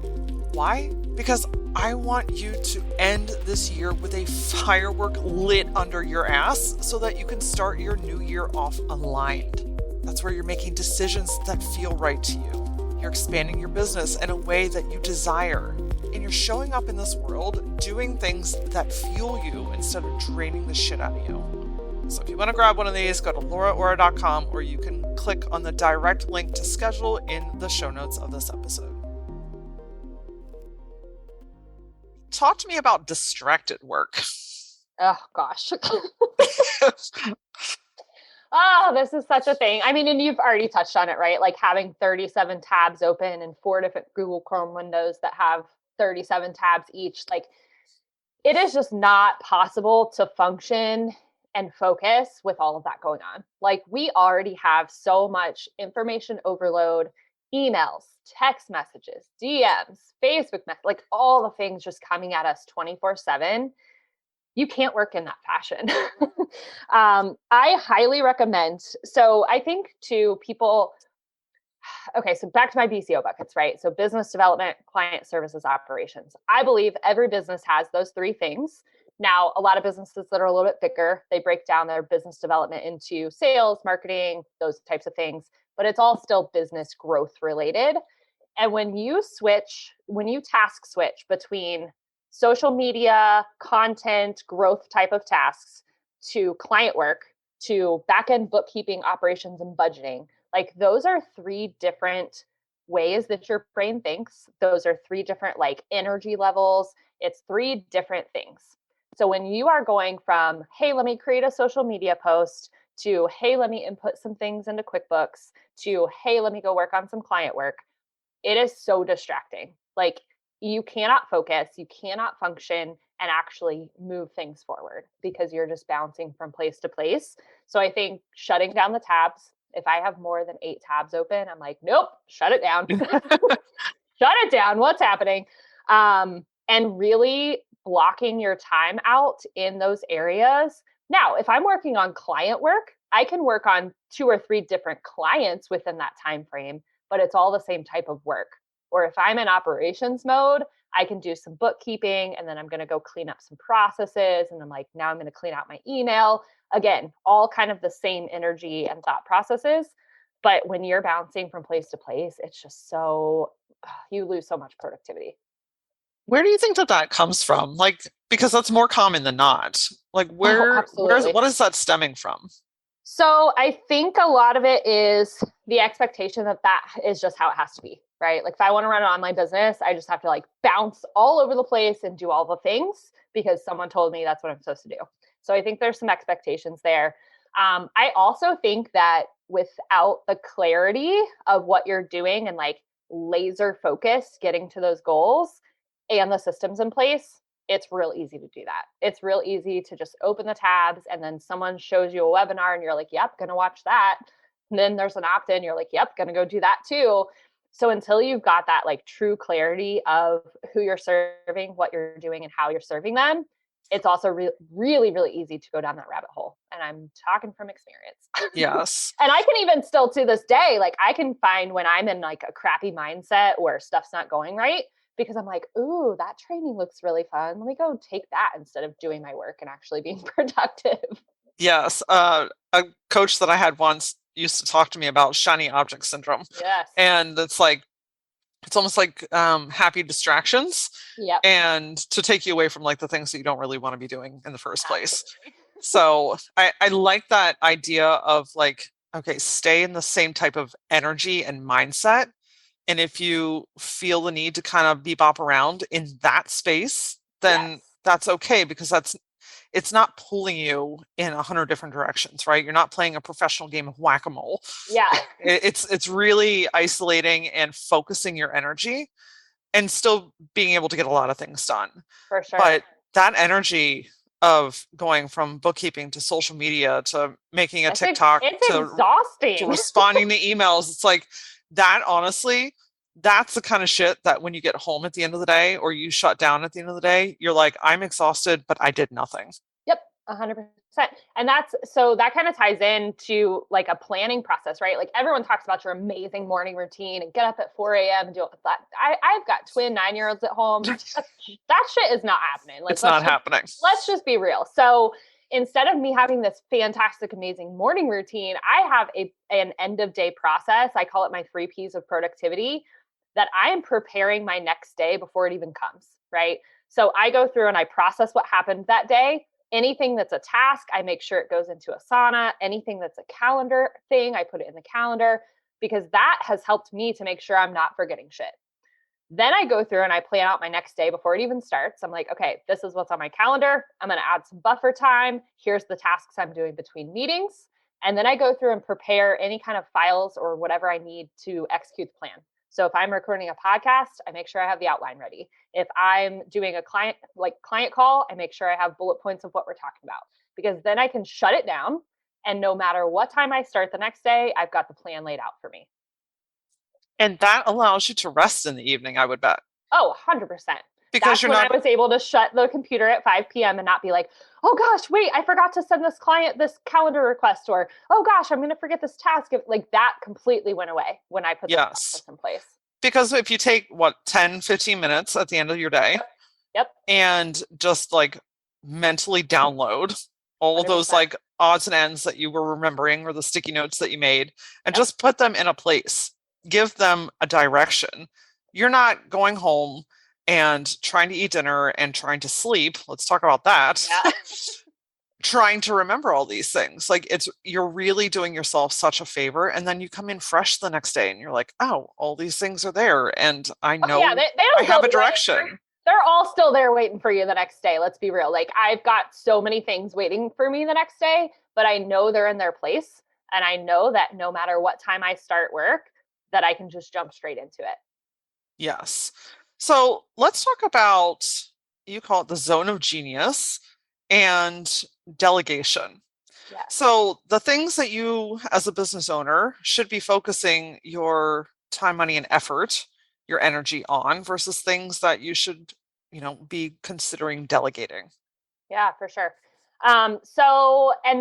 Speaker 1: Why? Because I want you to end this year with a firework lit under your ass so that you can start your new year off aligned. That's where you're making decisions that feel right to you. You're expanding your business in a way that you desire. And you're showing up in this world doing things that fuel you instead of draining the shit out of you. So if you want to grab one of these, go to lauraora.com, or you can click on the direct link to schedule in the show notes of this episode. Talk to me about distracted work.
Speaker 2: Oh, gosh. Oh, this is such a thing. I mean, and you've already touched on it, right? Like having 37 tabs open and 4 different Google Chrome windows that have 37 tabs each. Like, it is just not possible to function and focus with all of that going on. Like, we already have so much information overload, emails, text messages, DMs, Facebook messages, like all the things just coming at us 24/7. You can't work in that fashion. I highly recommend. So I think to people, okay, so back to my BCO buckets, right? So business development, client services, operations. I believe every business has those 3 things. Now, a lot of businesses that are a little bit thicker, they break down their business development into sales, marketing, those types of things, but it's all still business growth related. And when you task switch between social media, content, growth type of tasks to client work, to back-end bookkeeping, operations, and budgeting, like those are 3 different ways that your brain thinks. Those are 3 different like energy levels. It's 3 different things. So when you are going from, hey, let me create a social media post, to, hey, let me input some things into QuickBooks, to, hey, let me go work on some client work, it is so distracting. Like, you cannot focus, you cannot function and actually move things forward because you're just bouncing from place to place. So I think shutting down the tabs, if I have more than 8 tabs open, I'm like, nope, shut it down. Shut it down. What's happening? And really blocking your time out in those areas. Now, if I'm working on client work, I can work on 2 or 3 different clients within that time frame, but it's all the same type of work. Or if I'm in operations mode, I can do some bookkeeping and then I'm going to go clean up some processes. And I'm like, now I'm going to clean out my email. Again, all kind of the same energy and thought processes. But when you're bouncing from place to place, it's just you lose so much productivity.
Speaker 1: Where do you think that comes from? Like, because that's more common than not. Like, what is that stemming from?
Speaker 2: So I think a lot of it is the expectation that is just how it has to be, right? Like if I want to run an online business, I just have to like bounce all over the place and do all the things because someone told me that's what I'm supposed to do. So I think there's some expectations there. I also think that without the clarity of what you're doing and like laser focus getting to those goals and the systems in place, it's real easy to do that. It's real easy to just open the tabs and then someone shows you a webinar and you're like, yep, gonna watch that. And then there's an opt-in, you're like, yep, gonna go do that too. So until you've got that like true clarity of who you're serving, what you're doing, and how you're serving them, it's also really, really easy to go down that rabbit hole. And I'm talking from experience.
Speaker 1: Yes.
Speaker 2: And I can even still to this day, like I can find when I'm in like a crappy mindset where stuff's not going right, because I'm like, ooh, that training looks really fun. Let me go take that instead of doing my work and actually being productive.
Speaker 1: Yes. A coach that I had once used to talk to me about shiny object syndrome.
Speaker 2: Yes.
Speaker 1: And it's almost like happy distractions
Speaker 2: Yep.
Speaker 1: and to take you away from like the things that you don't really want to be doing in the first place.
Speaker 2: Absolutely.
Speaker 1: So I like that idea of like, okay, stay in the same type of energy and mindset. And if you feel the need to kind of bebop around in that space, then
Speaker 2: Yes.
Speaker 1: that's okay because it's not pulling you in 100 different directions, right? You're not playing a professional game of whack-a-mole.
Speaker 2: Yeah.
Speaker 1: It's really isolating and focusing your energy and still being able to get a lot of things done.
Speaker 2: For sure.
Speaker 1: But that energy of going from bookkeeping to social media to making a TikTok
Speaker 2: It's
Speaker 1: to
Speaker 2: exhausting.
Speaker 1: responding to emails, it's like that honestly, that's the kind of shit that when you get home at the end of the day or you shut down at the end of the day, you're like, I'm exhausted, but I did nothing.
Speaker 2: Yep, 100%. And that's so that kind of ties into like a planning process, right? Like everyone talks about your amazing morning routine and get up at 4 a.m. and do that. I've got twin 9-year-olds at home. That shit is not happening. Like
Speaker 1: It's not happening.
Speaker 2: let's just be real. So instead of me having this fantastic, amazing morning routine, I have an end of day process. I call it my 3 P's of productivity, that I am preparing my next day before it even comes, right? So I go through and I process what happened that day. Anything that's a task, I make sure it goes into Asana. Anything that's a calendar thing, I put it in the calendar, because that has helped me to make sure I'm not forgetting shit. Then I go through and I plan out my next day before it even starts. I'm like, okay, this is what's on my calendar. I'm going to add some buffer time. Here's the tasks I'm doing between meetings. And then I go through and prepare any kind of files or whatever I need to execute the plan. So if I'm recording a podcast, I make sure I have the outline ready. If I'm doing a client call, I make sure I have bullet points of what we're talking about, because then I can shut it down. And no matter what time I start the next day, I've got the plan laid out for me.
Speaker 1: And that allows you to rest in the evening, I would bet.
Speaker 2: Oh, 100%.
Speaker 1: Because
Speaker 2: That's
Speaker 1: you're
Speaker 2: when I
Speaker 1: not,
Speaker 2: was able to shut the computer at 5 p.m. and not be like, oh gosh, wait, I forgot to send this client this calendar request, or oh gosh, I'm going to forget this task. Like that completely went away when I put this
Speaker 1: yes.
Speaker 2: process in place.
Speaker 1: Because if you take 10, 15 minutes at the end of your day
Speaker 2: Yep.
Speaker 1: and just like mentally download all of those
Speaker 2: 100%.
Speaker 1: like odds and ends that you were remembering or the sticky notes that you made and
Speaker 2: Yep.
Speaker 1: just put them in a place, give them a direction. You're not going home and trying to eat dinner and trying to sleep. Let's talk about that.
Speaker 2: Yeah.
Speaker 1: Trying to remember all these things. Like you're really doing yourself such a favor. And then you come in fresh the next day and you're like, oh, all these things are there. And I know
Speaker 2: yeah, they
Speaker 1: I
Speaker 2: don't
Speaker 1: have
Speaker 2: go
Speaker 1: a direction.
Speaker 2: They're all still there waiting for you the next day. Let's be real. Like I've got so many things waiting for me the next day, but I know they're in their place. And I know that no matter what time I start work, that I can just jump straight into it.
Speaker 1: Yes. So let's talk about, you call it the zone of genius and delegation.
Speaker 2: Yes.
Speaker 1: So the things that you as a business owner should be focusing your time, money, and effort, your energy on versus things that you should, be considering delegating.
Speaker 2: Yeah, for sure. And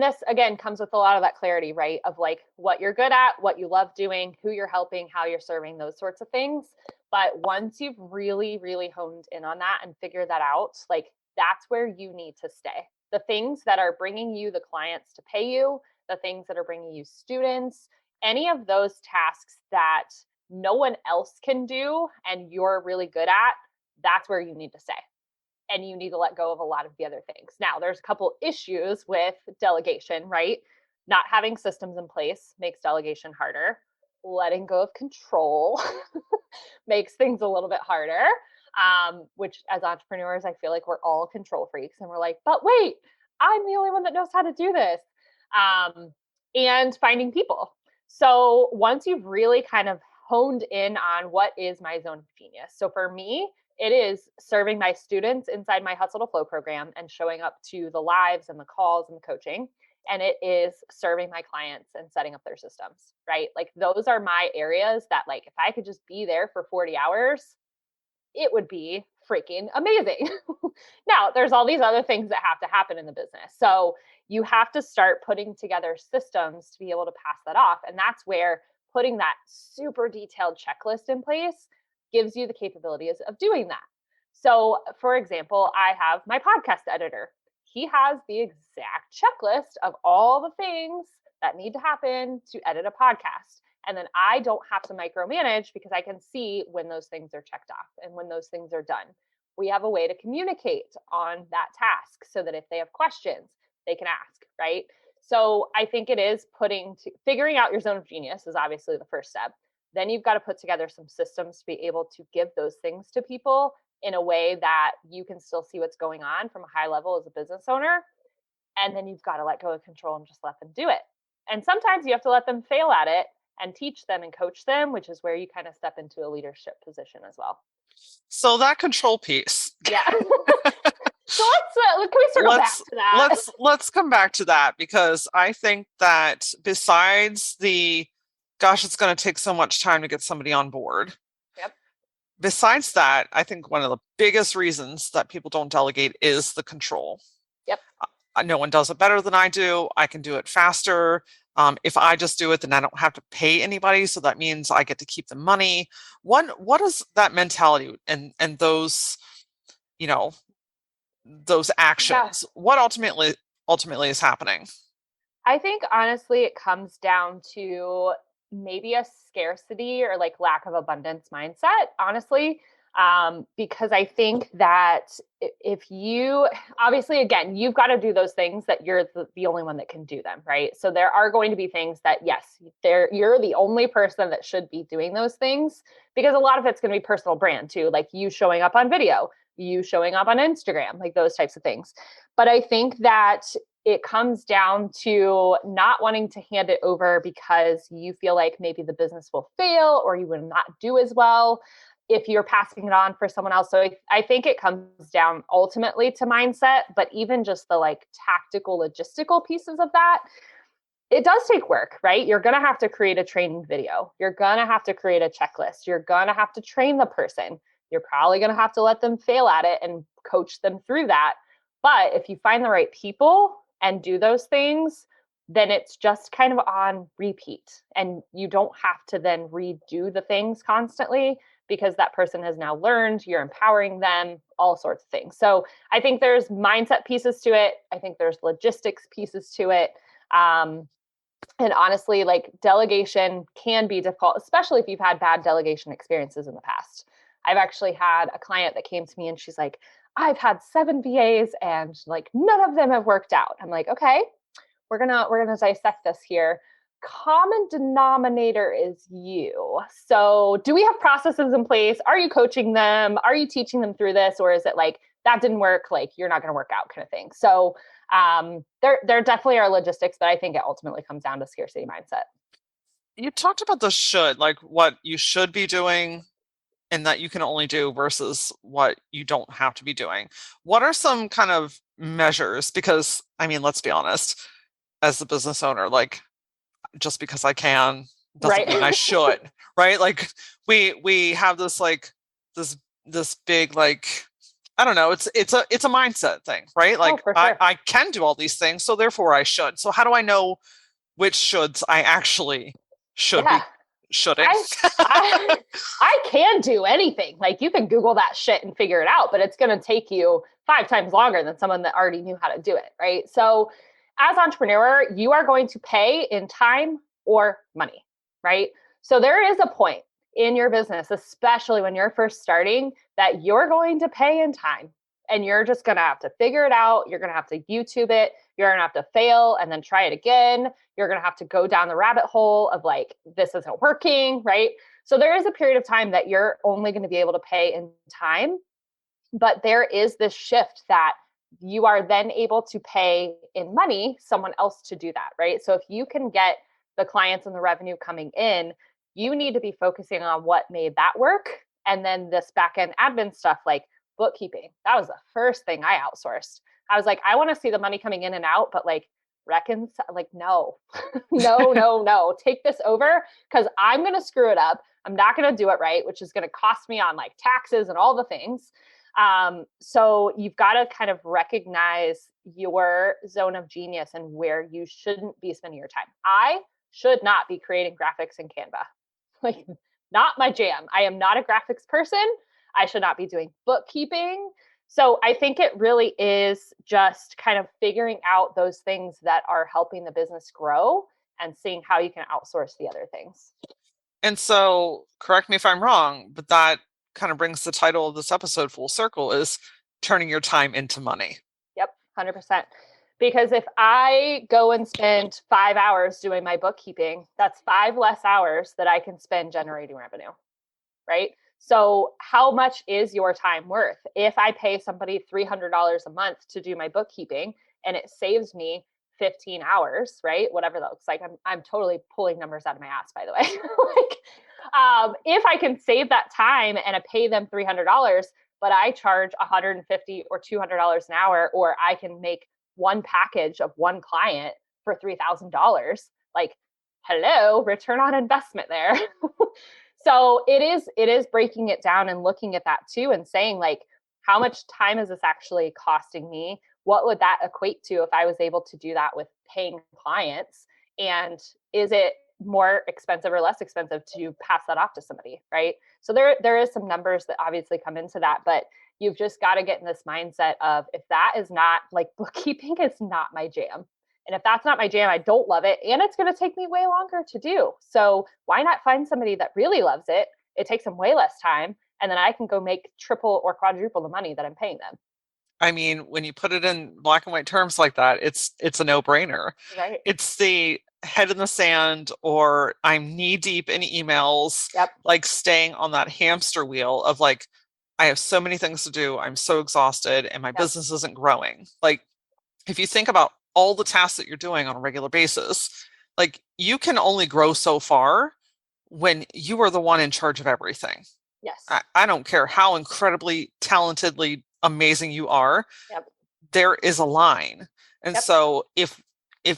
Speaker 2: this again comes with a lot of that clarity, right? Of like what you're good at, what you love doing, who you're helping, how you're serving, those sorts of things. But once you've really, really honed in on that and figured that out, like that's where you need to stay. The things that are bringing you the clients to pay you, the things that are bringing you students, any of those tasks that no one else can do and you're really good at, that's where you need to stay, and you need to let go of a lot of the other things. Now, there's a couple issues with delegation, right? Not having systems in place makes delegation harder. Letting go of control makes things a little bit harder. Which, as entrepreneurs, I feel like we're all control freaks, and we're like, but wait, I'm the only one that knows how to do this. And finding people. So once you've really kind of honed in on what is my zone of genius. So for me, it is serving my students inside my Hustle to Flow program and showing up to the lives and the calls and the coaching. And it is serving my clients and setting up their systems, right? Like those are my areas that, like, if I could just be there for 40 hours, it would be freaking amazing. Now, there's all these other things that have to happen in the business. So you have to start putting together systems to be able to pass that off. And that's where putting that super detailed checklist in place gives you the capabilities of doing that. So, for example, I have my podcast editor. He has the exact checklist of all the things that need to happen to edit a podcast. And then I don't have to micromanage because I can see when those things are checked off and when those things are done. We have a way to communicate on that task so that if they have questions, they can ask, right? So I think it is figuring out your zone of genius is obviously the first step. Then you've got to put together some systems to be able to give those things to people in a way that you can still see what's going on from a high level as a business owner. And then you've got to let go of control and just let them do it. And sometimes you have to let them fail at it and teach them and coach them, which is where you kind of step into a leadership position as well.
Speaker 1: So that control piece.
Speaker 2: Yeah. So can we circle back to that?
Speaker 1: Let's come back to that, because I think that besides gosh, it's going to take so much time to get somebody on board.
Speaker 2: Yep.
Speaker 1: Besides that, I think one of the biggest reasons that people don't delegate is the control.
Speaker 2: Yep.
Speaker 1: No one does it better than I do. I can do it faster. If I just do it, then I don't have to pay anybody. So that means I get to keep the money. What is that mentality and those, those actions? Yeah. What ultimately is happening?
Speaker 2: I think honestly, it comes down to maybe a scarcity or like lack of abundance mindset, honestly. Because I think that if you, obviously, again, you've got to do those things that you're the only one that can do them, right? So there are going to be things that, yes, you're the only person that should be doing those things, because a lot of it's going to be personal brand too, like you showing up on video, you showing up on Instagram, like those types of things. But I think that it comes down to not wanting to hand it over because you feel like maybe the business will fail or you will not do as well if you're passing it on for someone else. So I think it comes down ultimately to mindset, but even just the like tactical, logistical pieces of that, it does take work, right? You're going to have to create a training video. You're going to have to create a checklist. You're going to have to train the person. You're probably going to have to let them fail at it and coach them through that. But if you find the right people and do those things, then it's just kind of on repeat. And you don't have to then redo the things constantly, because that person has now learned, you're empowering them, all sorts of things. So I think there's mindset pieces to it. I think there's logistics pieces to it. And honestly, like delegation can be difficult, especially if you've had bad delegation experiences in the past. I've actually had a client that came to me and she's like, I've had 7 VAs and like none of them have worked out. I'm like, okay, we're gonna dissect this here. Common denominator is you. So do we have processes in place? Are you coaching them? Are you teaching them through this? Or is it like, that didn't work, like you're not going to work out kind of thing? So there definitely are logistics, but I think it ultimately comes down to scarcity mindset.
Speaker 1: You talked about the should, like what you should be doing and that you can only do versus what you don't have to be doing. What are some kind of measures? Because I mean, let's be honest, as the business owner, like just because I can doesn't mean I should, right? Like we have this like this big like, I don't know, it's a mindset thing, right? Like
Speaker 2: sure.
Speaker 1: I can do all these things, so therefore I should. So how do I know which shoulds I actually should be shoulding?
Speaker 2: I can do anything. Like you can Google that shit and figure it out, but it's going to take you 5 times longer than someone that already knew how to do it, right? So as entrepreneur, you are going to pay in time or money, right? So there is a point in your business, especially when you're first starting, that you're going to pay in time and you're just going to have to figure it out. You're going to have to YouTube it. You're going to have to fail and then try it again. You're going to have to go down the rabbit hole of like, this isn't working, right? So there is a period of time that you're only going to be able to pay in time, but there is this shift that you are then able to pay in money someone else to do that, right? So if you can get the clients and the revenue coming in, you need to be focusing on what made that work. And then this back-end admin stuff like bookkeeping, that was the first thing I outsourced. I was like, I want to see the money coming in and out, but like no, no, take this over because I'm going to screw it up. I'm not going to do it right, which is going to cost me on like taxes and all the things. So you've got to kind of recognize your zone of genius and where you shouldn't be spending your time. I should not be creating graphics in Canva. Like, not my jam. I am not a graphics person. I should not be doing bookkeeping. So I think it really is just kind of figuring out those things that are helping the business grow and seeing how you can outsource the other things.
Speaker 1: And so, correct me if I'm wrong, but that kind of brings the title of this episode full circle, is turning your time into money.
Speaker 2: Yep, 100%. Because if I go and spend 5 hours doing my bookkeeping, that's 5 less hours that I can spend generating revenue, right? So how much is your time worth? If I pay somebody $300 a month to do my bookkeeping and it saves me 15 hours, right? Whatever that looks like. I'm totally pulling numbers out of my ass, by the way. If I can save that time and I pay them $300, but I charge $150 or $200 an hour, or I can make one package of one client for $3,000, like, hello, return on investment there. So it is breaking it down and looking at that too, and saying, like, how much time is this actually costing me? What would that equate to if I was able to do that with paying clients? And is it more expensive or less expensive to pass that off to somebody, right? So there is some numbers that obviously come into that, but you've just got to get in this mindset of, if that is not, like, bookkeeping is not my jam. And if that's not my jam, I don't love it. And it's going to take me way longer to do. So why not find somebody that really loves it? It takes them way less time. And then I can go make triple or quadruple the money that I'm paying them.
Speaker 1: I mean, when you put it in black and white terms like that, it's a no-brainer.
Speaker 2: Right.
Speaker 1: It's the head in the sand, or I'm knee deep in emails,
Speaker 2: Yep.
Speaker 1: like staying on that hamster wheel of, like, I have so many things to do. I'm so exhausted and my
Speaker 2: Yep.
Speaker 1: business isn't growing. Like, if you think about all the tasks that you're doing on a regular basis, like, you can only grow so far when you are the one in charge of everything.
Speaker 2: Yes.
Speaker 1: I don't care how incredibly talentedly amazing you are.
Speaker 2: Yep.
Speaker 1: There is a line. And
Speaker 2: Yep.
Speaker 1: so if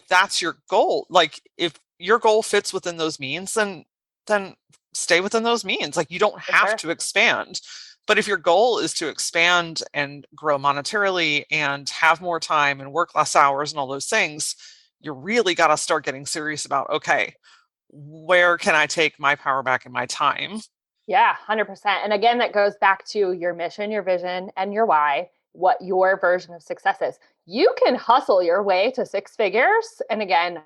Speaker 1: that's your goal, like, if your goal fits within those means, then stay within those means. Like, you don't have to expand. But if your goal is to expand and grow monetarily and have more time and work less hours and all those things, you really got to start getting serious about, okay, where can I take my power back in my time?
Speaker 2: Yeah, 100%. And again, that goes back to your mission, your vision, and your why, what your version of success is. You can hustle your way to six figures. And again,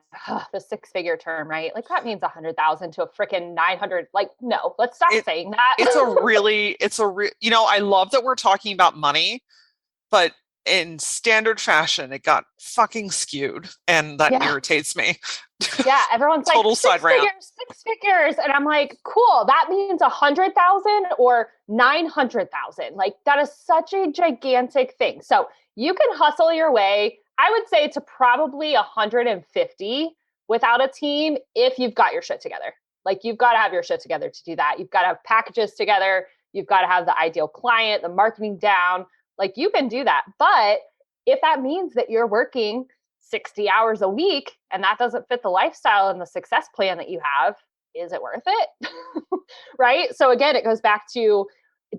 Speaker 2: the six-figure term, right? Like, that means 100,000 to a freaking 900. Like, no, let's stop saying that.
Speaker 1: I love that we're talking about money, but in standard fashion, it got fucking skewed, and that irritates me.
Speaker 2: Yeah, everyone's like,
Speaker 1: Total side rant.
Speaker 2: Six figures. And I'm like, cool, that means 100,000 or 900,000. Like, that is such a gigantic thing. So you can hustle your way, I would say, to probably 150 without a team, if you've got your shit together. Like, you've got to have your shit together to do that. You've got to have packages together. You've got to have the ideal client, the marketing down. Like, you can do that. But if that means that you're working 60 hours a week and that doesn't fit the lifestyle and the success plan that you have, is it worth it? Right? So again, it goes back to,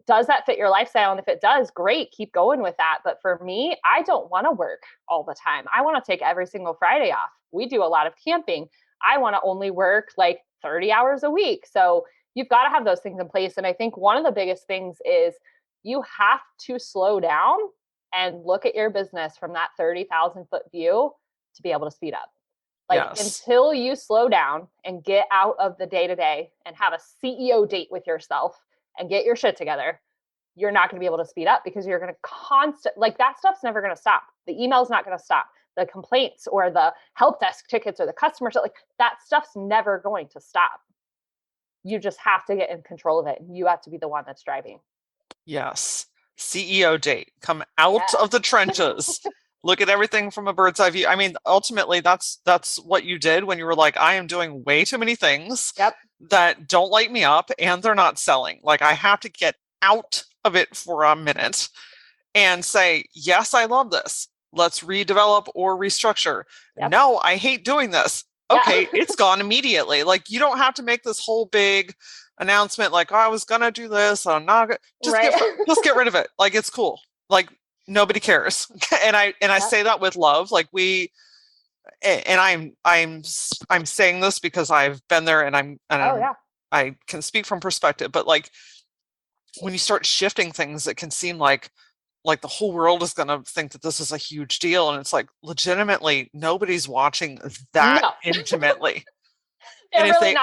Speaker 2: does that fit your lifestyle? And if it does, great, keep going with that. But for me, I don't want to work all the time. I want to take every single Friday off. We do a lot of camping. I want to only work like 30 hours a week. So you've got to have those things in place. And I think one of the biggest things is you have to slow down and look at your business from that 30,000 foot view to be able to speed up. Like, until you slow down and get out of the day to day and have a CEO date with yourself and get your shit together, you're not going to be able to speed up, because you're going to like, that stuff's never going to stop. The email's not going to stop. The complaints or the help desk tickets or the customers, like, that stuff's never going to stop. You just have to get in control of it. And you have to be the one that's driving.
Speaker 1: Yes. CEO date. Come out of the trenches. Look at everything from a bird's eye view. I mean, ultimately, that's what you did when you were like, I am doing way too many things that don't light me up and they're not selling. Like, I have to get out of it for a minute and say, yes, I love this. Let's redevelop or restructure. No, I hate doing this.
Speaker 2: Yeah.
Speaker 1: okay, it's gone immediately. Like you don't have to make this whole big announcement like, oh, I was gonna do this, I'm not gonna
Speaker 2: Right.
Speaker 1: just get rid of it. Like it's cool. Like nobody cares. And I
Speaker 2: Yeah.
Speaker 1: say that with love. Like and I'm saying this because I've been there and
Speaker 2: Oh yeah.
Speaker 1: I can speak from perspective, but like when you start shifting things, it can seem like the whole world is going to think that this is a huge deal, and it's like legitimately nobody's watching that
Speaker 2: No,
Speaker 1: intimately. And
Speaker 2: they're
Speaker 1: if
Speaker 2: really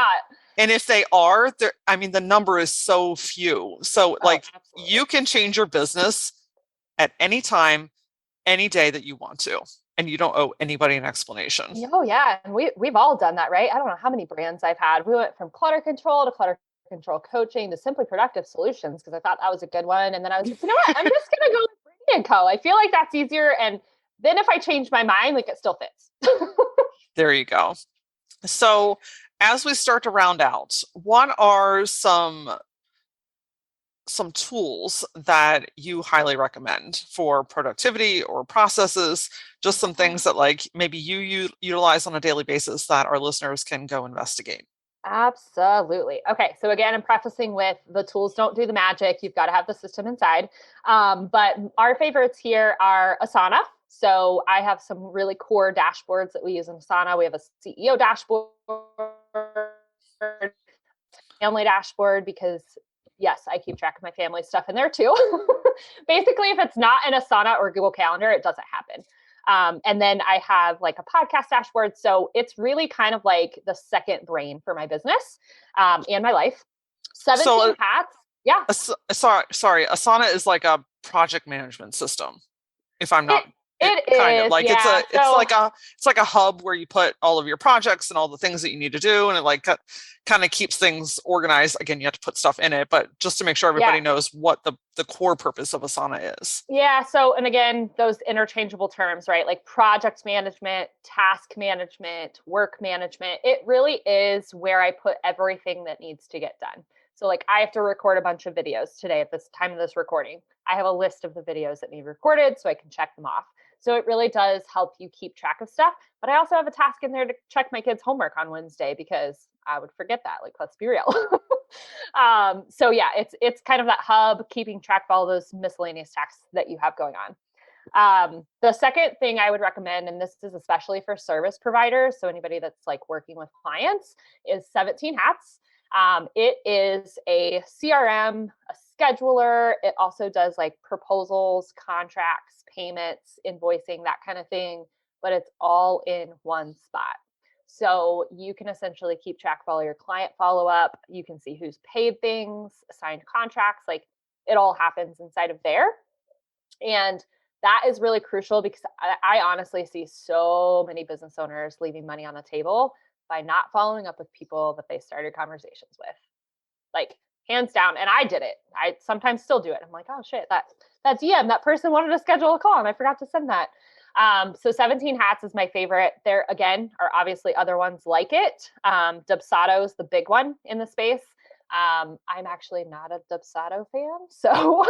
Speaker 1: they
Speaker 2: not.
Speaker 1: are, there, I mean, the number is so few. So
Speaker 2: Oh,
Speaker 1: like
Speaker 2: absolutely.
Speaker 1: you can change your business at any time, any day that you want to, and you don't owe anybody an explanation.
Speaker 2: Oh yeah, and we've all done that, right? I don't know how many brands I've had. We went from clutter control to clutter control coaching to simply productive solutions because I thought that was a good one, and then I was like, you know what? I'm just gonna go with Brittany and Co. I feel like that's easier, and then if I change my mind, like it still fits.
Speaker 1: There you go. So as we start to round out, what are some tools that you highly recommend for productivity or processes, just some things that like maybe you utilize on a daily basis that our listeners can go investigate.
Speaker 2: Absolutely. Okay. So again, I'm prefacing with the tools don't do the magic. You've got to have the system inside. But our favorites here are Asana. So I have some really core dashboards that we use in Asana. We have a CEO dashboard, family dashboard, because yes, I keep track of my family stuff in there too. Basically, if it's not in Asana or Google Calendar, it doesn't happen. And then I have like a podcast dashboard. So it's really kind of like the second brain for my business and my life. 17
Speaker 1: So
Speaker 2: hats. Yeah.
Speaker 1: sorry, Asana is like a project management system, if I'm
Speaker 2: It
Speaker 1: not
Speaker 2: it
Speaker 1: kind of
Speaker 2: is.
Speaker 1: like
Speaker 2: Yeah. So
Speaker 1: it's like a hub where you put all of your projects and all the things that you need to do, and it like kind of keeps things organized. Again, you have to put stuff in it, but just to make sure
Speaker 2: yeah.
Speaker 1: everybody knows what the core purpose of Asana is.
Speaker 2: Yeah. So, and again, those interchangeable terms, right? Like project management, task management, work management. It really is where I put everything that needs to get done. So, like, I have to record a bunch of videos today at this time of this recording. I have a list of the videos that need recorded so I can check them off. So, it really does help you keep track of stuff. But I also have a task in there to check my kids' homework on Wednesday because I would forget that. Like, let's be real. So yeah, it's kind of that hub, keeping track of all those miscellaneous tasks that you have going on. The second thing I would recommend, and this is especially for service providers, so anybody that's like working with clients, is 17 Hats. It is a CRM, a scheduler. It also does like proposals, contracts, payments, invoicing, that kind of thing, but it's all in one spot. So you can essentially keep track of all your client follow up. You can see who's paid things, signed contracts, like it all happens inside of there. And that is really crucial because I honestly see so many business owners leaving money on the table by not following up with people that they started conversations with. Like hands down. And I did it. I sometimes still do it. I'm like, oh shit, that DM, that person wanted to schedule a call and I forgot to send that. So 17 Hats is my favorite. There again are obviously other ones like it. Dubsado is the big one in the space. I'm actually not a Dubsado fan, so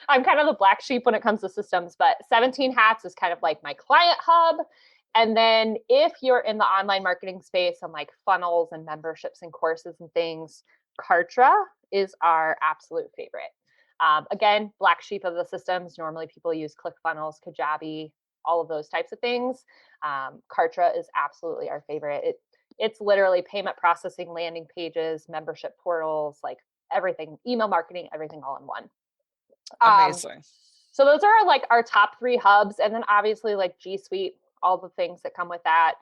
Speaker 2: I'm kind of the black sheep when it comes to systems. But 17 Hats is kind of like my client hub. And then if you're in the online marketing space and like funnels and memberships and courses and things, Kartra is our absolute favorite. Again, black sheep of the systems. Normally people use ClickFunnels, Kajabi, all of those types of things. Kartra is absolutely our favorite. It's literally payment processing, landing pages, membership portals, like everything, email marketing, everything all in one.
Speaker 1: Amazing.
Speaker 2: So those are like our top three hubs. And then obviously like G Suite, all the things that come with that.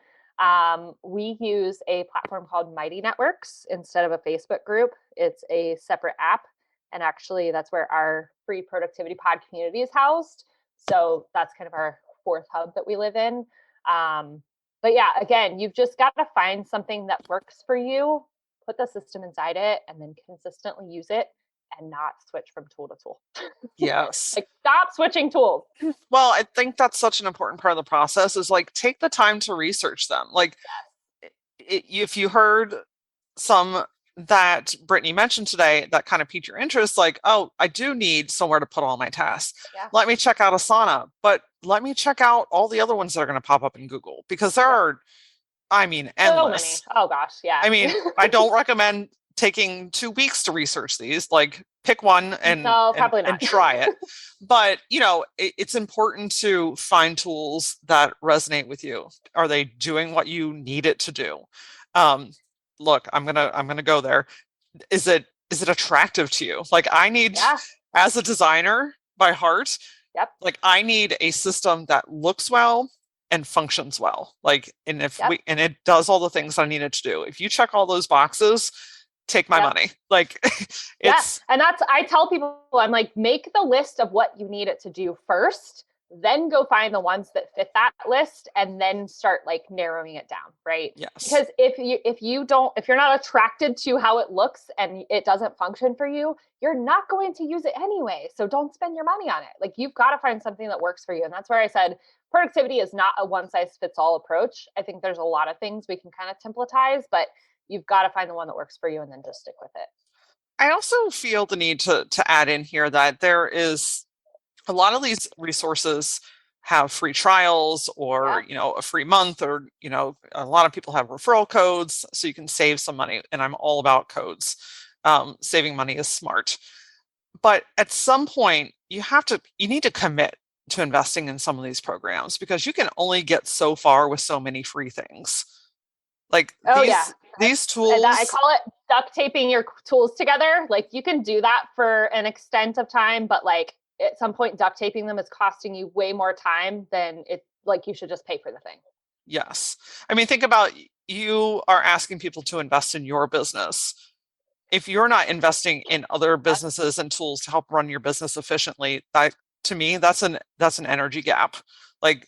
Speaker 2: We use a platform called Mighty Networks instead of a Facebook group. It's a separate app. And actually that's where our free productivity pod community is housed. So that's kind of our fourth hub that we live in. But yeah, again, you've just got to find something that works for you, put the system inside it, and then consistently use it and not switch from tool to tool.
Speaker 1: Yes.
Speaker 2: Like stop switching tools.
Speaker 1: Well, I think that's such an important part of the process is like take the time to research them. Like if you heard some that Brittany mentioned today that kind of piqued your interest, like, oh, I do need somewhere to put all my tasks.
Speaker 2: Yeah.
Speaker 1: Let me check out Asana, but let me check out all the other ones that are going to pop up in Google because there
Speaker 2: Yep.
Speaker 1: are I mean,
Speaker 2: So many.
Speaker 1: endless.
Speaker 2: Oh gosh, yeah.
Speaker 1: I mean, I don't recommend taking 2 weeks to research these. Like pick one and
Speaker 2: No,
Speaker 1: and
Speaker 2: probably not.
Speaker 1: and try it. But it's important to find tools that resonate with you. Are they doing what you need it to do? Um, Look, I'm gonna go there. Is it attractive to you? Like I need,
Speaker 2: Yeah.
Speaker 1: as a designer by heart,
Speaker 2: Yep.
Speaker 1: like I need a system that looks well and functions well. Like, and if
Speaker 2: Yep.
Speaker 1: we and it does all the things I need it to do. If you check all those boxes, take my
Speaker 2: Yep.
Speaker 1: money. Like
Speaker 2: Yeah.
Speaker 1: it's
Speaker 2: And I tell people, I'm like, make the list of what you need it to do first, then go find the ones that fit that list and then start like narrowing it down. Right.
Speaker 1: yes.
Speaker 2: Because if you're not attracted to how it looks and it doesn't function for you, you're not going to use it anyway. So don't spend your money on it. Like you've got to find something that works for you. And that's where I said productivity is not a one size fits all approach. I think there's a lot of things we can kind of templatize, but you've got to find the one that works for you and then just stick with it.
Speaker 1: I also feel the need to add in here that there is a lot of these resources have free trials
Speaker 2: Yeah.
Speaker 1: or a free month, or a lot of people have referral codes so you can save some money, and I'm all about codes. Saving money is smart, but at some point you need to commit to investing in some of these programs because you can only get so far with so many free things. Like
Speaker 2: Oh yeah.
Speaker 1: these
Speaker 2: I
Speaker 1: tools.
Speaker 2: call it duct taping your tools together. Like you can do that for an extent of time, but like at some point duct taping them is costing you way more time than it like you should just pay for the thing.
Speaker 1: Yes. I mean, think about, you are asking people to invest in your business. If you're not investing in other
Speaker 2: Yes.
Speaker 1: businesses and tools to help run your business efficiently, that, to me, that's an energy gap. Like,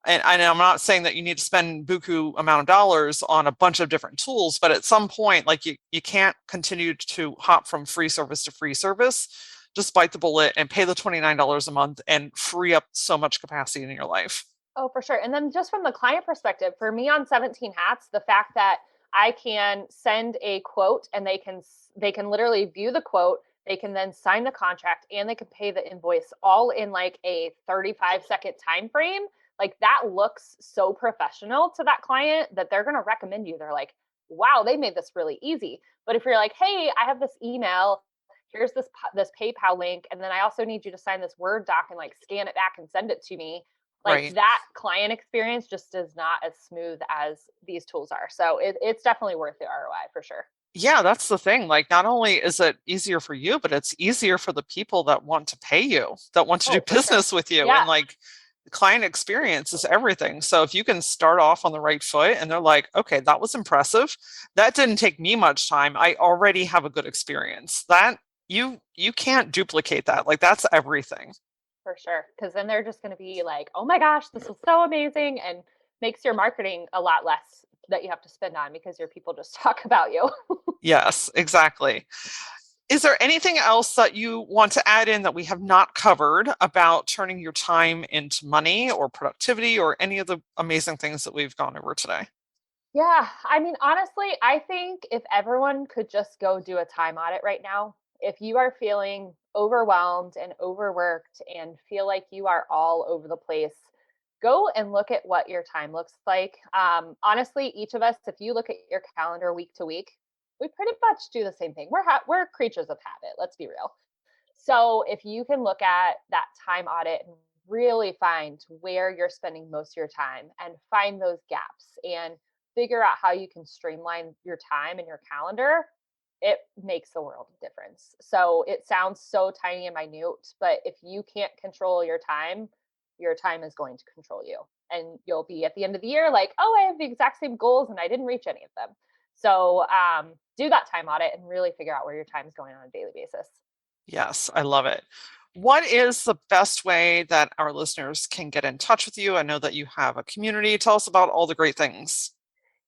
Speaker 1: and I'm not saying that you need to spend buku amount of dollars on a bunch of different tools, but at some point, like you can't continue to hop from free service to free service. Just bite the bullet and pay the $29 a month and free up so much capacity in your life.
Speaker 2: Oh, for sure. And then just from the client perspective, for me on 17 hats, the fact that I can send a quote and they can literally view the quote, they can then sign the contract and they can pay the invoice all in like a 35-second time frame. Like that looks so professional to that client that they're going to recommend you. They're like, "Wow, they made this really easy." But if you're like, "Hey, I have this email, here's this PayPal link, and then I also need you to sign this Word doc and like scan it back and send it to me." Like
Speaker 1: Right.
Speaker 2: that client experience just is not as smooth as these tools are. So it's definitely worth the ROI for sure.
Speaker 1: Yeah, that's the thing. Like, not only is it easier for you, but it's easier for the people that want to pay you, that want to do
Speaker 2: Oh, for sure.
Speaker 1: business with you.
Speaker 2: Yeah.
Speaker 1: And like, the client experience is everything. So if you can start off on the right foot and they're like, okay, that was impressive. That didn't take me much time. I already have a good experience. That you can't duplicate that. Like that's everything.
Speaker 2: For sure. Because then they're just going to be like, oh my gosh, this was so amazing. And makes your marketing a lot less that you have to spend on because your people just talk about you.
Speaker 1: Yes, exactly. Is there anything else that you want to add in that we have not covered about turning your time into money or productivity or any of the amazing things that we've gone over today?
Speaker 2: Yeah. I mean, honestly, I think if everyone could just go do a time audit right now, if you are feeling overwhelmed and overworked and feel like you are all over the place, go and look at what your time looks like. Honestly, each of us, if you look at your calendar week to week, we pretty much do the same thing. We're creatures of habit. Let's be real. So if you can look at that time audit and really find where you're spending most of your time and find those gaps and figure out how you can streamline your time and your calendar, it makes a world of difference. So it sounds so tiny and minute, but if you can't control your time is going to control you. And you'll be at the end of the year like, oh, I have the exact same goals and I didn't reach any of them. So do that time audit and really figure out where your time is going on a daily basis.
Speaker 1: Yes, I love it. What is the best way that our listeners can get in touch with you? I know that you have a community. Tell us about all the great things.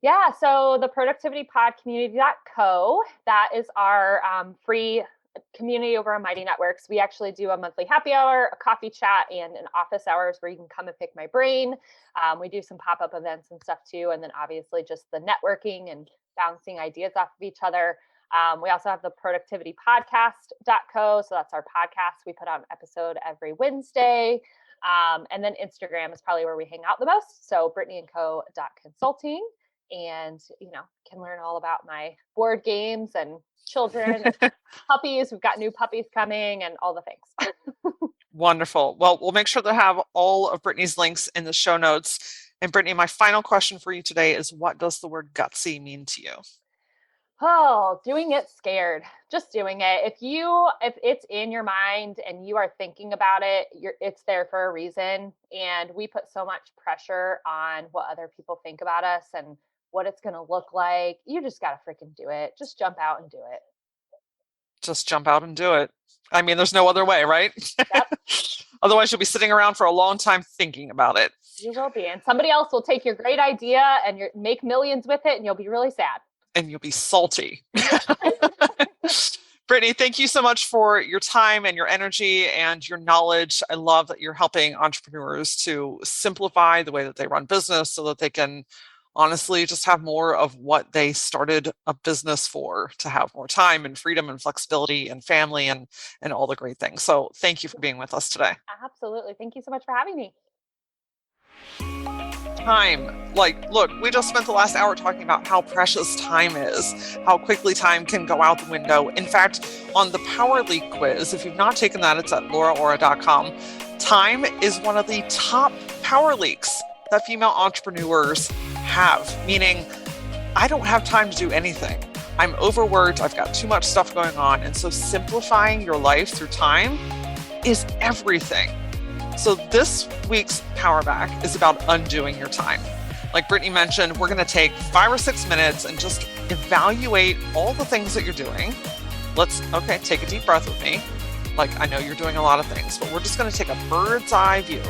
Speaker 2: Yeah, so the productivitypodcommunity.co, that is our free community over on Mighty Networks. We actually do a monthly happy hour, a coffee chat, and an office hours where you can come and pick my brain. We do some pop up events and stuff too. And then obviously just the networking and bouncing ideas off of each other. We also have the productivitypodcast.co. So that's our podcast. We put out an episode every Wednesday. And then Instagram is probably where we hang out the most. So brittanyandco.consulting. and, can learn all about my board games and children and puppies. We've got new puppies coming and all the things.
Speaker 1: Wonderful. Well, we'll make sure to have all of Brittany's links in the show notes. And Brittany, my final question for you today is, what does the word gutsy mean to you?
Speaker 2: Oh, doing it scared. Just doing it. If it's in your mind and you are thinking about it, it's there for a reason. And we put so much pressure on what other people think about us and what it's going to look like. You just got to freaking do it. Just jump out and do it.
Speaker 1: Just jump out and do it. I mean, there's no other way, right?
Speaker 2: Yep.
Speaker 1: Otherwise, you'll be sitting around for a long time thinking about it.
Speaker 2: You will be. And somebody else will take your great idea and make millions with it, and you'll be really sad.
Speaker 1: And you'll be salty. Brittany, thank you so much for your time and your energy and your knowledge. I love that you're helping entrepreneurs to simplify the way that they run business so that they can honestly just have more of what they started a business for, to have more time and freedom and flexibility and family and all the great things. So thank you for being with us today.
Speaker 2: Absolutely. Thank you so much for having me.
Speaker 1: Time. Look, we just spent the last hour talking about how precious time is, how quickly time can go out the window. In fact, on the Power Leak quiz, if you've not taken that, it's at lauraora.com. Time is one of the top power leaks that female entrepreneurs have, meaning I don't have time to do anything. I'm overworked. I've got too much stuff going on. And so simplifying your life through time is everything. So this week's Power Back is about undoing your time. Like Brittany mentioned, we're going to take 5 or 6 minutes and just evaluate all the things that you're doing. Take a deep breath with me. I know you're doing a lot of things, but we're just going to take a bird's eye view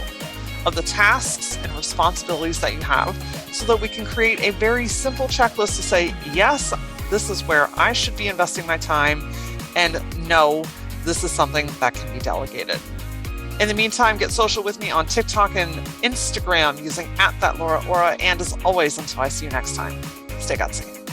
Speaker 1: of the tasks and responsibilities that you have so that we can create a very simple checklist to say, yes, this is where I should be investing my time, and no, this is something that can be delegated. In the meantime, get social with me on TikTok and Instagram using @thatlauraora. And as always, until I see you next time, stay gutsy.